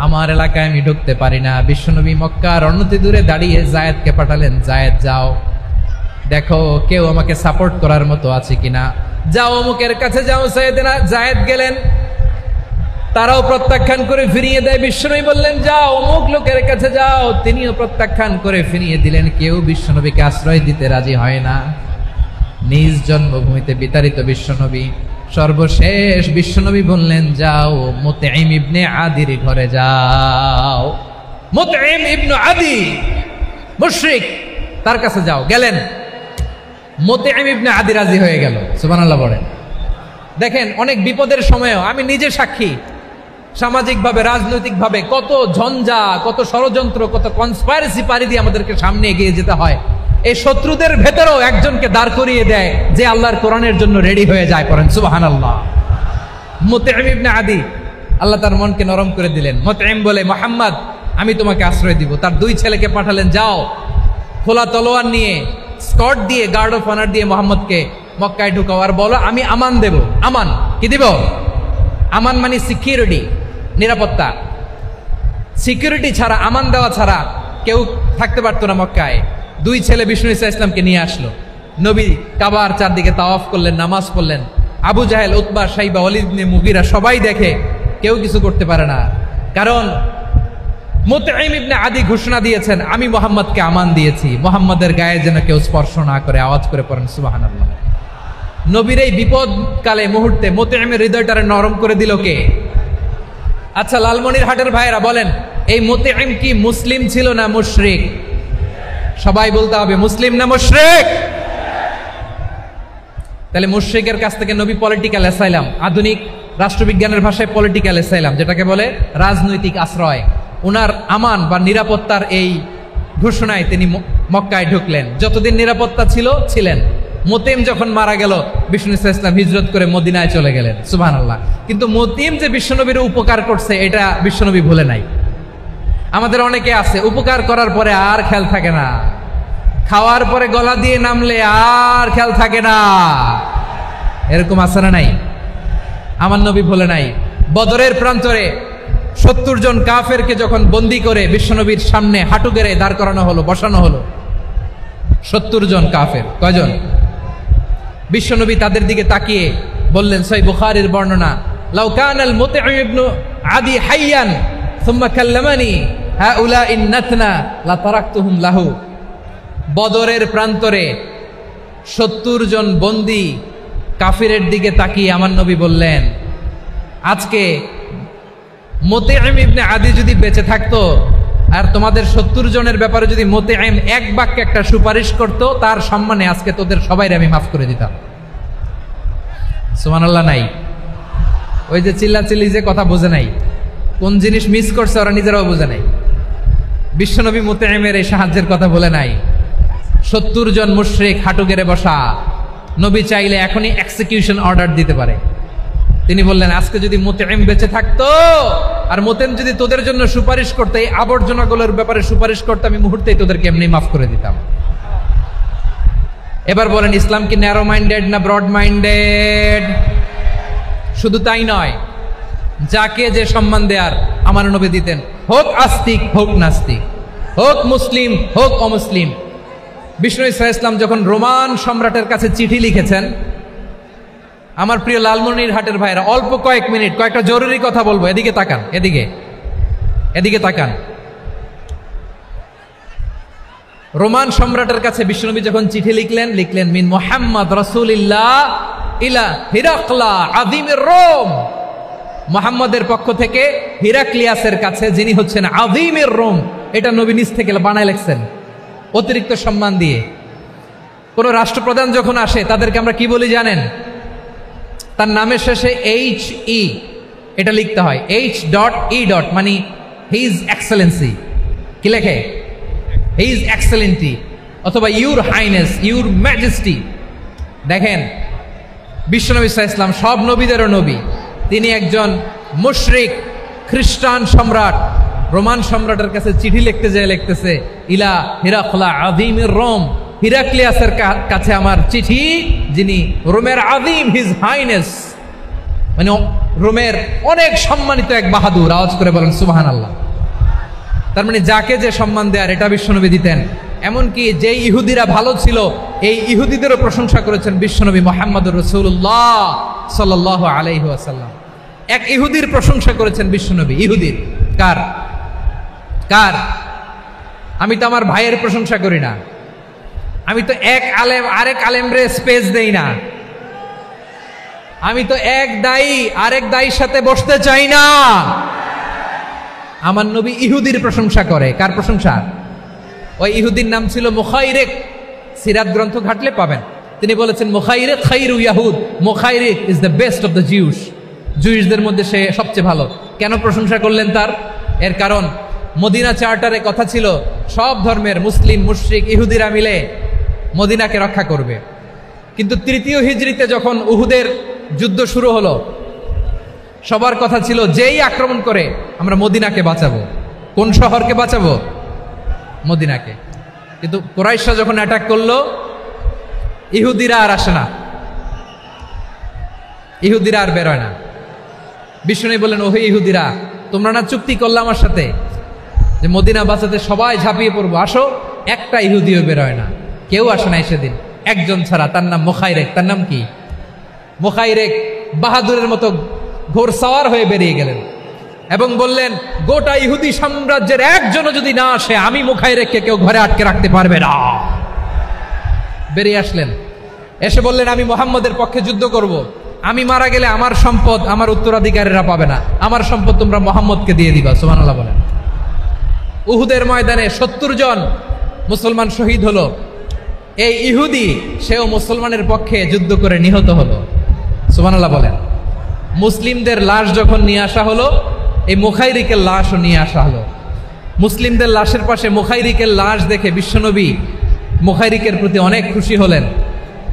আমার এলাকায় আমি ঢুকতে পারি না। বিশ্বনবী মক্কার অনতি দূরে দাঁড়িয়ে জায়েদকে পাঠালেন, জায়েদ যাও দেখো কেউ আমাকে সাপোর্ট করার মতো আছে কিনা, যাও অমুকের কাছে যাও। জায়েদ গেলেন, তারাও প্রত্যাখ্যান করে ফিরিয়ে দেয়। বিশ্বনবী বললেন যাও অমুক লোকের কাছে যাও, তিনিও প্রত্যাখ্যান করে ফিরিয়ে দিলেন। কেউ বিশ্বনবীকে আশ্রয় দিতে রাজি হয় না। নিজ জন্মভূমিতে বিতাড়িত বিশ্বনবী, সর্বশেষ বিশ্বনবী বললেন যাও মুতঈম ইবনে আদির ঘরে যাও। মুতঈম ইবনে আদি মুশরিক, তার কাছে যাও। গেলেন, মুতঈম ইবনে আদি রাজি হয়ে গেল। সুবহানাল্লাহ বলেন। দেখেন, অনেক বিপদের সময়ও আমি নিজে সাক্ষী, সামাজিকভাবে রাজনৈতিকভাবে কত ঝঞ্ঝা, কত ষড়যন্ত্র, কত কনস্পাইরেসি পাড়ি দিয়ে আমাদেরকে সামনে এগিয়ে যেতে হয়। এই শত্রুদের ভেতরেও একজনকে দাঁড় করিয়ে দেয় যে আল্লাহর কোরআনের জন্য রেডি হয়ে যায়। পড়েন সুবহানাল্লাহ। মুতঈম ইবনে আদি, আল্লাহ তার মনকে নরম করে দিলেন। মুতঈম বলে, মুহাম্মদ আমি তোমাকে আশ্রয় দিব। তার দুই ছেলেকে পাঠালেন, যাও খোলা তলোয়ার নিয়ে, স্কট দিয়ে, গার্ড অফ অনার দিয়ে মুহাম্মদকে মক্কায় ঢুকাও, আর বলো আমি আমান দেব। আমান কি দিব? আমান মানে সিকিউরিটি, নিরাপত্তা। সিকিউরিটি ছাড়া, আমান দেওয়া ছাড়া কেউ থাকতে পারতো না মক্কায়। দুই ছেলে বিষ্ণু ঈসা ইসলামকে নিয়ে আসলো। নবী কাবার চারদিকে তাওয়াফ করলেন, নামাজ পড়লেন। আবু জাহেল, উতবা, শাইবা, ওয়ালিদ ইবনে মুগীরা সবাই দেখে, কেউ কিছু করতে পারে না। কারণ মুতঈম ইবনে আদি ঘোষণা দিয়েছেন আমি মুহাম্মদকে আমান দিয়েছি, মুহাম্মদের গায়ে যেন কেউ স্পর্শ না করে। আওয়াজ করে পড়েন সুবহানাল্লাহ। নবীর এই বিপদকালে মুহূর্তে মুতঈমের হৃদয়টারে নরম করে দিল কে? আচ্ছা, লালমনিরহাটের ভাইয়েরা বলেন, এই মুতঈম কি মুসলিম ছিল না মুশরিক? সবাই বলতে হবে মুসলিম না মুশরিক? তাহলে মুশরিকের কাছ থেকে নবী পলিটিক্যাল অ্যাসাইলাম, আধুনিক রাষ্ট্রবিজ্ঞানের ভাষায় পলিটিক্যাল অ্যাসাইলাম যেটাকে বলে, রাজনৈতিক আশ্রয়, উনার আমান বা নিরাপত্তার এই ঘোষণায় তিনি মক্কায় ঢুকলেন। যতদিন নিরাপত্তা ছিল ছিলেন। মুতঈম যখন মারা গেল, বিষ্ণু ইসলাম হিজরত করে মদিনায় চলে গেলেন। সুবহানাল্লাহ। কিন্তু মুতঈম যে বিশ্বনবীর উপকার করছে এটা বিশ্বনবী ভুলে নাই। আমাদের অনেকে আছে উপকার করার পরে আর খেয়াল থাকে না, খাওয়ার পরে গলা দিয়ে নামলে আর খেয়াল থাকে না। এরকম আছে না নাই? আমার নবী ভুলে নাই। বদরের প্রান্তরে 70 জন কাফেরকে যখন বন্দী করে বিশ্বনবীর সামনে হাঁটু গেড়ে দাঁড় করানো হলো, বসানো হলো, 70 জন কাফের। কয়জন? বিশ্বনবী তাদের দিকে তাকিয়ে বললেন, সহিহ বুখারীর বর্ণনা, লাউ কানাল মুতঈম ইবনে আদি হাইয়ান সুম্মা কাল্লামানি হাউলাইন নাতনা লা তারাকতুহুম লাহু। বদরের প্রান্তরে 70 জন বন্দী কাফিরের দিকে তাকিয়ে আমার নবী বললেন, আজকে মুতঈম ইবনে আদি যদি বেঁচে থাকতো আর তোমাদের 70 জনের ব্যাপারে যদি মুতঈম এক বাক্যে একটা সুপারিশ করত, তার সম্মানে আজকে তোদের সবাইকে আমি মাফ করে দিতাম। সুবহানাল্লাহ নাই? ওই যে চিল্লাচিল্লি যে কথা বোঝে নাই, কোন জিনিস মিস করছে ওরা নিজেরাও বোঝে নাই। বিশ্বনবী মুতঈমের এই সাহায্যের কথা বলে নাই। 70 জন মুশরিক হাঁটু গেড়ে বসা, নবী চাইলে এখনই এক্সিকিউশন অর্ডার দিতে পারে। তিনি বললেন, আজকে যদি মুতঈম বেঁচে থাকতো আর মুতঈম যদি তোদের জন্য সুপারিশ করতে, এই আবর্জনাগুলোর ব্যাপারে সুপারিশ করতে, আমি মুহূর্তেই তোদেরকে এমনি মাফ করে দিতাম। এবার বলেন, ইসলাম কি ন্যারো মাইন্ডেড না ব্রড মাইন্ডেড? শুধু তাই নয়, যাকে যে সম্মান দেয়ার আমার নবী দিতেন, হোক আস্তিক হোক নাস্তিক, হোক মুসলিম হোক অমুসলিম। বিষ্ণু ঈসা ইসলাম যখন রোমান সম্রাটের কাছে চিঠি লিখেছেন, আমার প্রিয় লালমনিরহাটের ভাইরা, অল্প কয়েক মিনিট কয়েকটা জরুরি কথা বলবো। এদিকে তাকান, এদিকে তাকান। রোমান সম্রাটের কাছে বিশ্বনবী যখন চিঠি লিখলেন মিন মুহাম্মদ রাসূলিল্লাহ ইলা হিরাকলা আযীমির রোম। মুহাম্মদের পক্ষ থেকে হিরাক্লিয়াসের কাছে, যিনি হচ্ছেন আযীমির রোম। এটা নবী নিজ থেকে বানায় লিখছেন, অতিরিক্ত সম্মান দিয়ে। কোন রাষ্ট্রপ্রধান যখন আসে তাদেরকে আমরা কি বলি জানেন? তার নামের শেষে HE এটা লিখতে হয়, H.E. মানে হিজ এক্সেলেন্সি। কি লেখে? হিজ এক্সেলেন্টি, অথবা ইউর হাইনেস, ইউর ম্যাজেস্টি। দেখেন, বিশ্বনবী সাল্লাল্লাহু আলাইহি ওয়াসাল্লাম সব নবীদেরও নবী। তিনি একজন মুশরিক খ্রিস্টান সম্রাট, রোমান সম্রাটের কাছে চিঠি লিখতে যেয়ে লিখতেছে, ইলা হিরাকলা আযীমির রোম, হিরাক্লিয়াসের কাছে আমার চিঠি, যিনি রোমের আযীম, হিজ হাইনেস, মানে রোমের অনেক সম্মানিত এক বাহাদুর। আওয়াজ করে বলেন সুবহানাল্লাহ। তার মানে যাকে যে সম্মান দেয়ার এটা বিশ্বনবী দিতেন। এমনকি যেই ইহুদিরা ভালো ছিল, এই ইহুদিদেরও প্রশংসা করেছেন বিশ্বনবী মুহাম্মদুর রাসূলুল্লাহ সাল্লাল্লাহু আলাইহি ওয়াসাল্লাম। এক ইহুদির প্রশংসা করেছেন বিশ্বনবী। ইহুদির কার? কার? আমি তো আমার ভাইয়ের প্রশংসা করি না, আমি তো এক আলেম আরেক আলেমরে স্পেস দেই না, আমি তো এক দায়ী আরেক দায়ীর সাথে বসতে চাই না। আমার নবী ইহুদির প্রশংসা করে। কার প্রশংসা? ওই ইহুদির নাম ছিল মুখাইরিক। সিরাত গ্রন্থ ঘাটলে পাবেন। তিনি বলেছেন মুখাইরিক খাইরু ইয়াহুদ, Mukhairiq is the best of the Jews. জুইশদের মধ্যে সে সবচেয়ে ভালো। কেন প্রশংসা করলেন তার? এর কারণ মদিনা চার্টারে কথা ছিল সব ধর্মের মুসলিম, মুশরিক, ইহুদিরা মিলে মদিনাকে রক্ষা করবে। কিন্তু তৃতীয় হিজরিতে যখন উহুদের যুদ্ধ শুরু হলো, সবার কথা ছিল যেই আক্রমণ করে আমরা মদিনাকে বাঁচাবো। কোন শহরকে বাঁচাবো? মদিনাকে। কিন্তু কুরাইশরা যখন অ্যাটাক করলো, ইহুদিরা আর আসে না, ইহুদিরা আর বেরোয় না। বিষ্ণু বললেন, ওহে ইহুদিরা, তোমরা না চুক্তি করলে আমার সাথে যে মদিনা বাঁচাতে সবাই ঝাঁপিয়ে পড়বো, আসো। একটা ইহুদিও বেরোয় না, কেউ আসে নাই সেদিন, একজন ছাড়া। তার নাম মুখাইরেক। তার নাম কি? মুখাইরেক বাহাদুরের মতো ঘোড়সাওয়ার হয়ে বেরিয়ে গেলেন এবং বললেন, গোটা ইহুদি সাম্রাজ্যের একজনও যদি না আসে, আমি মুখাইরেককে কেউ ঘরে আটকে রাখতে পারবে না। বেরিয়ে আসলেন, এসে বললেন, আমি মুহাম্মদের পক্ষে যুদ্ধ করব। আমি মারা গেলে আমার সম্পদ আমার উত্তরাধিকারীরা পাবে না, আমার সম্পদ তোমরা মুহাম্মদকে দিয়ে দিবা। সুবহানাল্লাহ বলেন। উহুদের ময়দানে 70 জন মুসলমান শহীদ হলো। এই ইহুদি, সেও মুসলমানের পক্ষে যুদ্ধ করে নিহত হলো। সুবহানাল্লাহ বলেন। মুসলিমদের লাশ যখন নিয়ে আসা হলো, এই মুখাইরিকের লাশও নিয়ে আসা হলো। মুসলিমদের লাশের পাশে মুখাইরিকের লাশ দেখে বিশ্বনবী মুখাইরিকের প্রতি অনেক খুশি হলেন।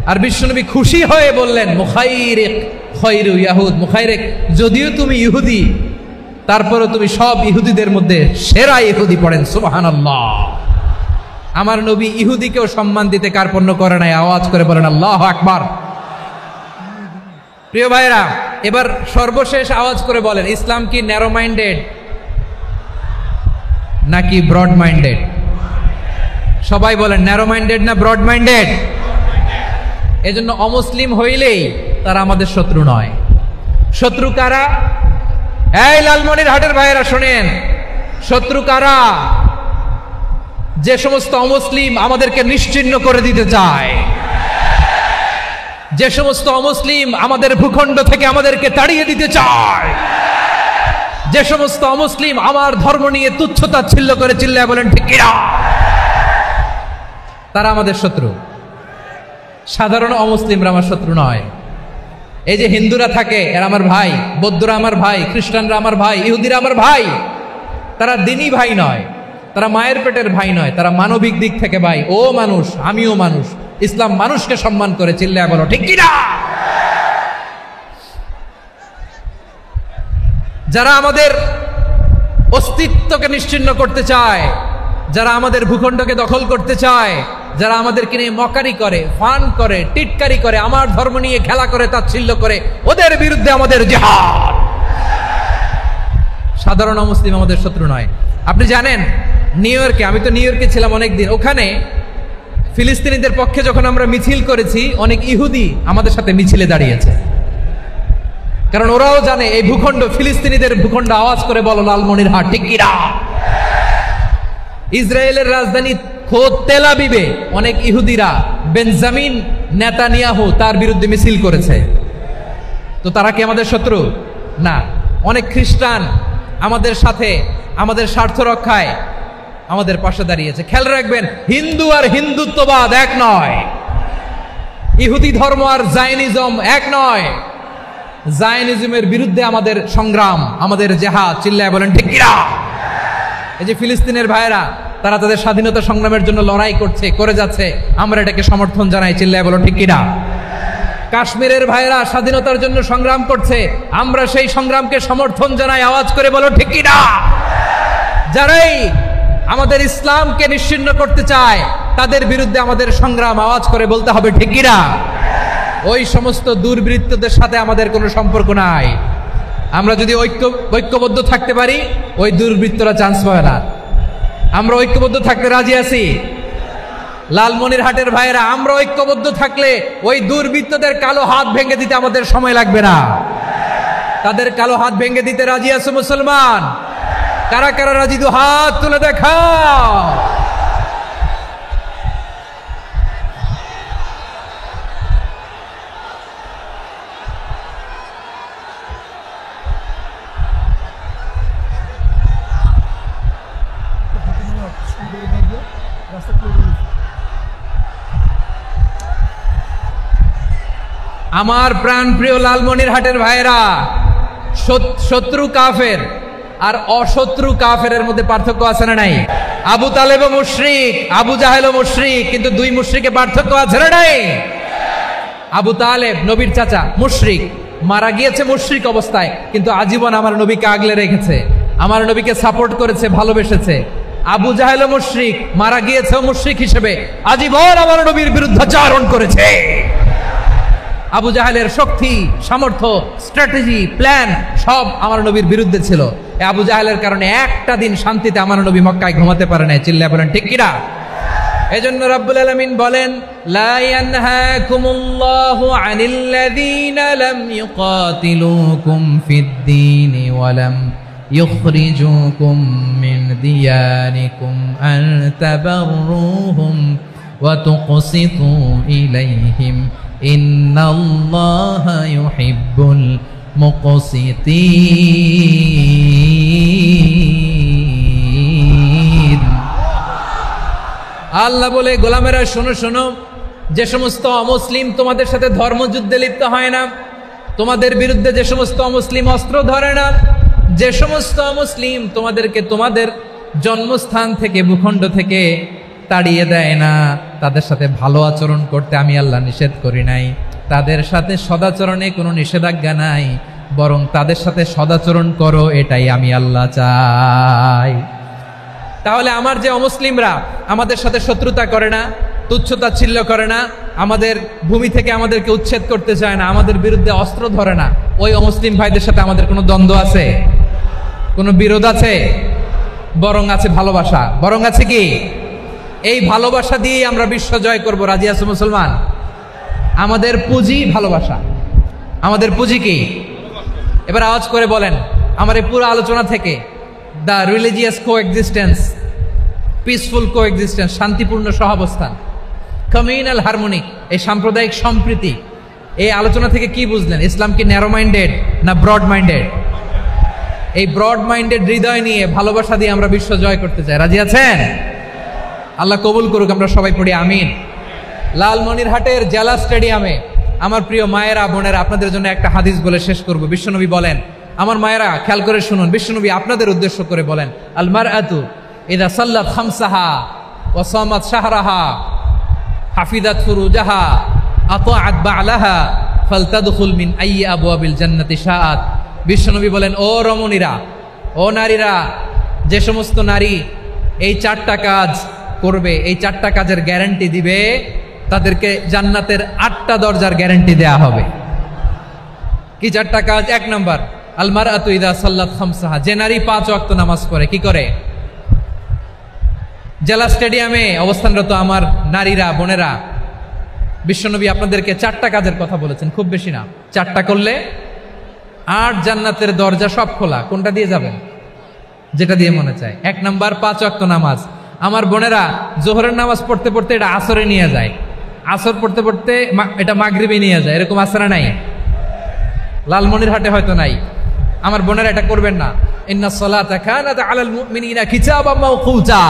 আর বিশ্বনবী খুশি হয়ে বললেন, মুখাইরিক খায়রু ইয়াহুদ, মুখাইরিক যদিও তুমি ইহুদি, তারপরে তুমি সব ইহুদিদের মধ্যে সেরা ইহুদি। পড়েন সুবহানাল্লাহ। আমার নবী ইহুদিকেও সম্মান দিতে কার্পণ্য করে নাই। আওয়াজ করে বলেন আল্লাহু আকবার। প্রিয় ভাইরা, এবার সর্বশেষ আওয়াজ করে বলেন, ইসলাম কি ন্যারো মাইন্ডেড নাকি ব্রড মাইন্ডেড? সবাই বলেন, ন্যারো মাইন্ডেড না ব্রড মাইন্ডেড? এজন্য অমুসলিম হইলেই তারা আমাদের শত্রু নয়। শত্রু কারা? এই লালমনির হাটের ভাইয়েরা শোনেন, শত্রু কারা? যে সমস্ত অমুসলিম আমাদেরকে নিশ্চিহ্ন করে দিতে চায়, যে সমস্ত অমুসলিম আমাদের ভূখণ্ড থেকে আমাদেরকে তাড়িয়ে দিতে চায়, যে সমস্ত অমুসলিম আমার ধর্ম নিয়ে তুচ্ছতাচ্ছিল্য করে চিল্লায় বলেন ঠিক কিনা, তারা আমাদের শত্রু। সাধারণ অমুসলিমরা আমার শত্রু নয়। এই যে হিন্দুরা থাকে, এরা আমার ভাই, বৌদ্ধরা আমার ভাই, খ্রিস্টানরা আমার ভাই, ইহুদিরা আমার ভাই। তারা দিনই ভাই নয়, তারা মায়ের পেটের ভাই নয়, তারা মানবিক দিক থেকে ভাই। ও মানুষ, আমিও মানুষ। ইসলাম মানুষকে সম্মান করে, চিল্লায় বলো ঠিক কিনা। যারা আমাদের অস্তিত্বকে নিশ্চিহ্ন করতে চায়, যারা আমাদের ভূখণ্ডকে দখল করতে চায়, যারা আমাদেরকে নিয়ে মকারি করে, ফান করে, টিটকারি করে, আমার ধর্ম নিয়ে খেলা করে, তাচ্ছিল্য করে, ওদের বিরুদ্ধে আমাদের জিহাদ। সাধারণ মুসলিম আমাদের শত্রু নয়। আপনি জানেন নিউ ইয়র্কে, আমি তো নিউ ইয়র্কে ছিলাম অনেকদিন, ওখানে ফিলিস্তিনিদের পক্ষে যখন আমরা মিছিল করেছি, অনেক ইহুদি আমাদের সাথে মিছিলে দাঁড়িয়েছে। কারণ ওরাও জানে এই ভূখণ্ড ফিলিস্তিনিদের ভূখণ্ড। আওয়াজ করে বলো লালমনির হাট ঠিক কিনা। ইসরায়েলের রাজধানী খোদ তেল আবিবে অনেক ইহুদিরা বেঞ্জামিন নেতানিয়াহু তার বিরুদ্ধে মিছিল করেছে। তো তারা কি আমাদের শত্রু? না। অনেক খ্রিস্টান আমাদের সাথে আমাদের স্বার্থ রক্ষায় আমাদের পাশে দাঁড়িয়েছে। খেয়াল রাখবেন, হিন্দু আর হিন্দুত্ববাদ এক নয়, ইহুদি ধর্ম আর জায়নিজম এক নয়। জায়নিজমের বিরুদ্ধে আমাদের সংগ্রাম, আমাদের জেহাদ, চিল্লায় বলেন ঠিক কিনা? এই যে ফিলিস্তিনের ভাইয়েরা, তারা তাদের স্বাধীনতা সংগ্রামের জন্য লড়াই করছে, করে যাচ্ছে, আমরা এটাকে সমর্থন জানাই, চিল্লায় বলেন ঠিক কিনা? কাশ্মীরের ভাইয়েরা স্বাধীনতার জন্য সংগ্রাম করছে, আমরা সেই সংগ্রামকে সমর্থন জানাই, আওয়াজ করে বলো ঠিক কিনা? যারাই আমাদের ইসলামকে নিশ্চিহ্ন করতে চায় তাদের বিরুদ্ধে আমাদের সংগ্রাম, আওয়াজ করে বলতে হবে ঠিক কিনা? ওই সমস্ত দুর্বৃত্তদের সাথে আমাদের কোনো সম্পর্ক নাই। আমরা যদি ঐক্যবদ্ধ থাকতে পারি, ওই দুর্বৃত্তরা চান্স পাবে না। আমরা ঐক্যবদ্ধ থাকতে রাজি আছি। লালমনিরহাটের ভাইয়েরা, আমরা ঐক্যবদ্ধ থাকলে ওই দুর্বৃত্তদের কালো হাত ভেঙে দিতে আমাদের সময় লাগবে না। তাদের কালো হাত ভেঙে দিতে রাজি আছে মুসলমান? কারা কারা রাজি? দু হাত তুলে দেখাও। আমার প্রাণ প্রিয় লালমনিরহাটের ভাইয়েরা, শত্রু কাফের আর অশত্রু কাফেরের মধ্যে পার্থক্য আছে না নাই? আবু তালেবও মুশরিক, আবু জাহেলও মুশরিক, কিন্তু দুই মুশরিকে পার্থক্য আছে না নাই? আবু তালেব নবীর চাচা, মুশরিক, মারা গিয়েছে মুশরিক অবস্থায়, কিন্তু আজীবন আমার নবীকে আগলে রেখেছে, আমার নবীকে সাপোর্ট করেছে, ভালোবেসেছে। আবু জাহেলও মুশরিক, মারা গিয়েছে মুশরিক হিসেবে, আজীবন আমার নবীর বিরুদ্ধাচরণ করেছে। আবু জাহেলের শক্তি, সামর্থ্য, স্ট্র্যাটেজি, প্ল্যান সব আমার নবীর বিরুদ্ধে ছিল। আবু জাহেলের কারণে একটা দিন শান্তিতে আমার নবী মক্কায় ঘুমাতে পারে নাই, চিল্লায় বলেন ঠিক কিনা? এজন্য রব্বুল আলামিন বলেন, লা ইয়ানহাকুমুল্লাহু আনিল্লাযীনা লাম ইউকাতিলুকুম ফিদ-দীনি ওয়া লাম ইখরিজুকুম মিন দিয়ারিকুম আন তাবাররুহুম ওয়া তুকসিতু ইলাইহিম ইন্নাল্লাহা ইউহিব্বুল মুকসিতিন। আল্লাহ বলে, গোলামেরা শোনো শোনো, যে সমস্ত অমুসলিম তোমাদের সাথে ধর্মযুদ্ধে লিপ্ত হয় না, তোমাদের বিরুদ্ধে যে সমস্ত অমুসলিম অস্ত্র ধরে না, যে সমস্ত অমুসলিম তোমাদেরকে তোমাদের জন্মস্থান থেকে, ভূখণ্ড থেকে তাড়িয়ে দেয় না, তাদের সাথে ভালো আচরণ করতে আমি আল্লাহ নিষেধ করি নাই। তাদের সাথে সদাচরণে কোনো নিষেধাজ্ঞা নাই, বরং তাদের সাথে সদাচরণ করো, এটাই আমি আল্লাহ চাই। তাহলে আমার যে অমুসলিমরা আমাদের সাথে শত্রুতা করে না, তুচ্ছতাচ্ছিল্য করে না, আমাদের ভূমি থেকে আমাদেরকে উচ্ছেদ করতে চায় না, আমাদের বিরুদ্ধে অস্ত্র ধরে না, ওই অমুসলিম ভাইদের সাথে আমাদের কোনো দ্বন্দ্ব আছে? কোনো বিরোধ আছে? বরং আছে ভালোবাসা। বরং আছে কি? এই ভালোবাসা দিয়েই আমরা বিশ্ব জয় করবো। রাজি আছো মুসলমান? আমাদের পুঁজি ভালোবাসা। আমাদের পুঁজি কি? এবার আওয়াজ করে বলেন, আমার এই পুরো আলোচনা থেকে the religious coexistence, peaceful coexistence, শান্তিপূর্ণ সহাবস্থান, কমিউনাল হারমোনি, এই সাম্প্রদায়িক সম্প্রীতি, এই আলোচনা থেকে কি বুঝলেন? ইসলাম কি ন্যারো মাইন্ডেড না ব্রড মাইন্ডেড? এই ব্রড মাইন্ডেড হৃদয় নিয়ে, ভালোবাসা দিয়ে আমরা বিশ্ব জয় করতে চাই। রাজি আছেন? আল্লাহ কবুল করুক, আমরা সবাই পড়ি আমিন। লালমনিরহাটের জেলা স্টেডিয়ামে আমার প্রিয় মায়েরা, বোনেরা, আপনাদের জন্য একটা হাদিস বলে শেষ করব। বিশ্বনবী বলেন, আমার মায়েরা খেয়াল করে শুনুন, বিশ্বনবী আপনাদের উদ্দেশ্য করে বলেন, আল মারআতু ইযা সাল্লাত খামসাহা ওয়া সামাত শাহরাহা হাফিজাত ফুরুজাহা আতাআত বা'লাহা ফালতাদখুল মিন আইয়ি আবওয়াবিল জান্নাতি শাআত। বিশ্বনবী বলেন, ও রমণীরা, ও নারীরা, যে সমস্ত নারী এই চারটা কাজ করবে, এই চারটা কাজের গ্যারান্টি দিবে, তাদেরকে জান্নাতের 8টা দরজার গ্যারান্টি দেয়া হবে। কি চারটা কাজ? 1 নাম্বার, আল মারআতু ইযা সাল্লাত খামসাহা, যে নারী 5 ওয়াক্ত নামাজ পড়ে। কি করে? জেলা স্টেডিয়ামে অবস্থানরত আমার নারীরা, বোনেরা, বিশ্বনবী আপনাদেরকে 4টা কাজের কথা বলেছেন, খুব বেশি না। 4টা করলে 8 জান্নাতের দরজা সব খোলা। কোনটা দিয়ে যাবেন? যেটা দিয়ে মনে চায়। 1 নাম্বার 5 ওয়াক্ত নামাজ। আমার বোনেরা জোহরের নামাজ পড়তে পড়তে এটা আসরে নিয়ে যায়, আসর পড়তে পড়তে এটা মাগরিবে নিয়ে যায়, এরকম আসরা নাই? লালমনিরহাটে হয়তো নাই। আমার বোনেরা এটা করবেন না। ইন্নাস সালাতা কানাত আলাল মুমিনিনা কিতাবাম মাওকুতা,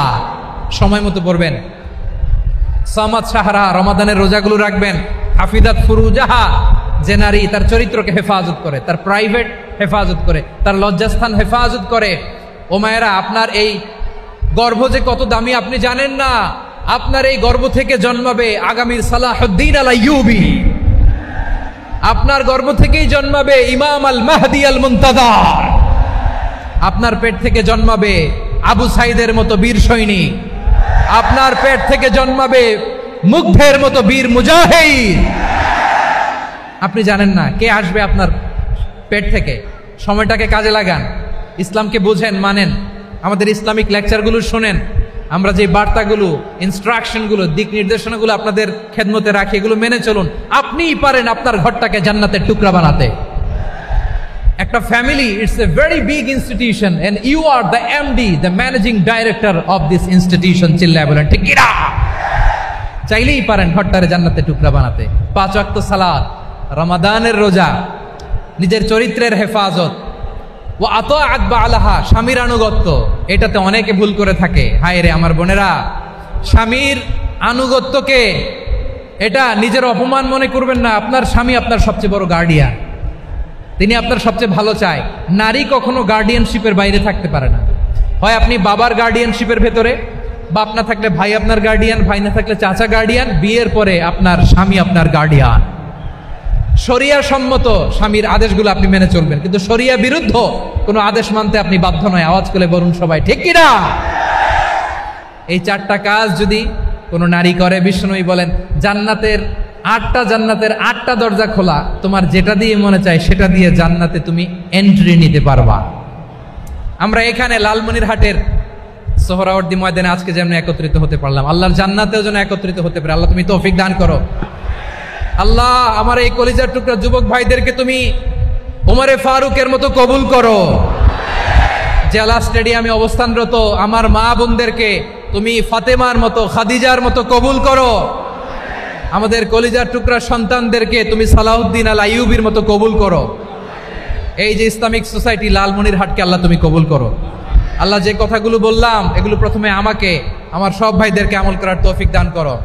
সময় মতো পড়বেন। সামাত শাহরা, রমাদানের রোজাগুলো রাখবেন। হাফিজাত ফুরুজাহা, যে নারী তার চরিত্রকে হেফাজত করে, তার প্রাইভেট হেফাজত করে, তার লজ্জাস্থান হেফাজত করে। ও মায়েরা, আপনার এই গর্ভ যে কত দামি আপনি জানেন না। আপনার এই গর্ভ থেকে জন্মাবে আগামীর সালাহুদ্দিন আল আইয়ুবী। আপনার গর্ভ থেকেই জন্মাবে ইমাম আল মাহদি আল মুনতাজার। আপনার পেট থেকে জন্মাবে আবু সাইদের মতো বীর সৈনিক। আপনার পেট থেকে জন্মাবে মুগ্ধের মতো বীর মুজাহিদ। আপনি জানেন না কে আসবে আপনার পেট থেকে। সময়টাকে কাজে লাগান, ইসলামকে বুঝেন, মানেন, আমাদের ইসলামিক লেকচারগুলো শোনেন। আমরা যে বার্তাগুলো, ইনস্ট্রাকশনগুলো, দিক নির্দেশনাগুলো আপনাদের খেদমতে রাখি, এগুলো মেনে চলুন। আপনিই পারেন আপনার ঘরটাকে জান্নাতের টুকরা বানাতে। একটা family, it's a very big institution and you are the MD, the managing director of this institution. চিল্লায় বলেন ঠিক কিনা? চাইলেই পারেন ঘরটারে জান্নাতের টুকরা বানাতে। 5 ওয়াক্ত সালাত, রমাদানের রোজা, নিজের চরিত্রের হেফাজত, ও আতাআত বালাহা, স্বামীর আনুগত্য। এটাতে অনেকে ভুল করে থাকে। হায় রে আমার বোনেরা, স্বামীর আনুগত্যকে এটা নিজের অপমান মনে করবেন না। আপনার স্বামী আপনার সবচেয়ে বড় গার্ডিয়ান, তিনি আপনার সবচেয়ে ভালো চায়। নারী কখনো গার্ডিয়ানশিপের বাইরে থাকতে পারে না। হয় আপনি বাবার গার্ডিয়ানশিপের ভেতরে, বাপ না থাকলে ভাই আপনার গার্ডিয়ান, ভাই না থাকলে চাচা গার্ডিয়ান, বিয়ের পরে আপনার স্বামী আপনার গার্ডিয়ান। শরিয়া সম্মত স্বামীর আদেশগুলো আপনি মেনে চলবেন, কিন্তু শরিয়া বিরুদ্ধ কোনো আদেশ মানতে আপনি বাধ্য নয়। আওয়াজ করে বলুন সবাই ঠিক কিনা? এই 4টা কাজ যদি কোনো নারী করে, বিষ্ণুই বলেন জান্নাতের 8টা দরজা খোলা, তোমার যেটা দিয়ে মনে চায় সেটা দিয়ে জান্নাতে তুমি এন্ট্রি নিতে পারবা। আমরা এখানে লালমনিরহাটের সোহরাওয়ার্দী ময়দানে আজকে যেমন একত্রিত হতে পারলাম, আল্লাহর জান্নাতেও যেন একত্রিত হতে পারে। আল্লাহ তুমি তৌফিক দান করো। আল্লাহ আমার এই কলিজার টুকরা যুবক ভাইদেরকে তুমি ওমরে ফারুকের মতো কবুল করো। জেলা স্টেডিয়ামে অবস্থানরত আমার মা বোনদেরকে তুমি ফাতেমার মতো, খাদিজার মতো কবুল করো। আমাদের কলিজার টুকরা সন্তানদেরকে তুমি সালাহুদ্দিন আল আইয়ুবীর মতো কবুল করো। এই যে ইসলামিক সোসাইটি লালমনিরহাটকে আল্লাহ তুমি কবুল করো। আল্লাহ যে কথাগুলো বললাম এগুলো প্রথমে আমাকে, আমার সব ভাইদেরকে আমল করার তৌফিক দান করো।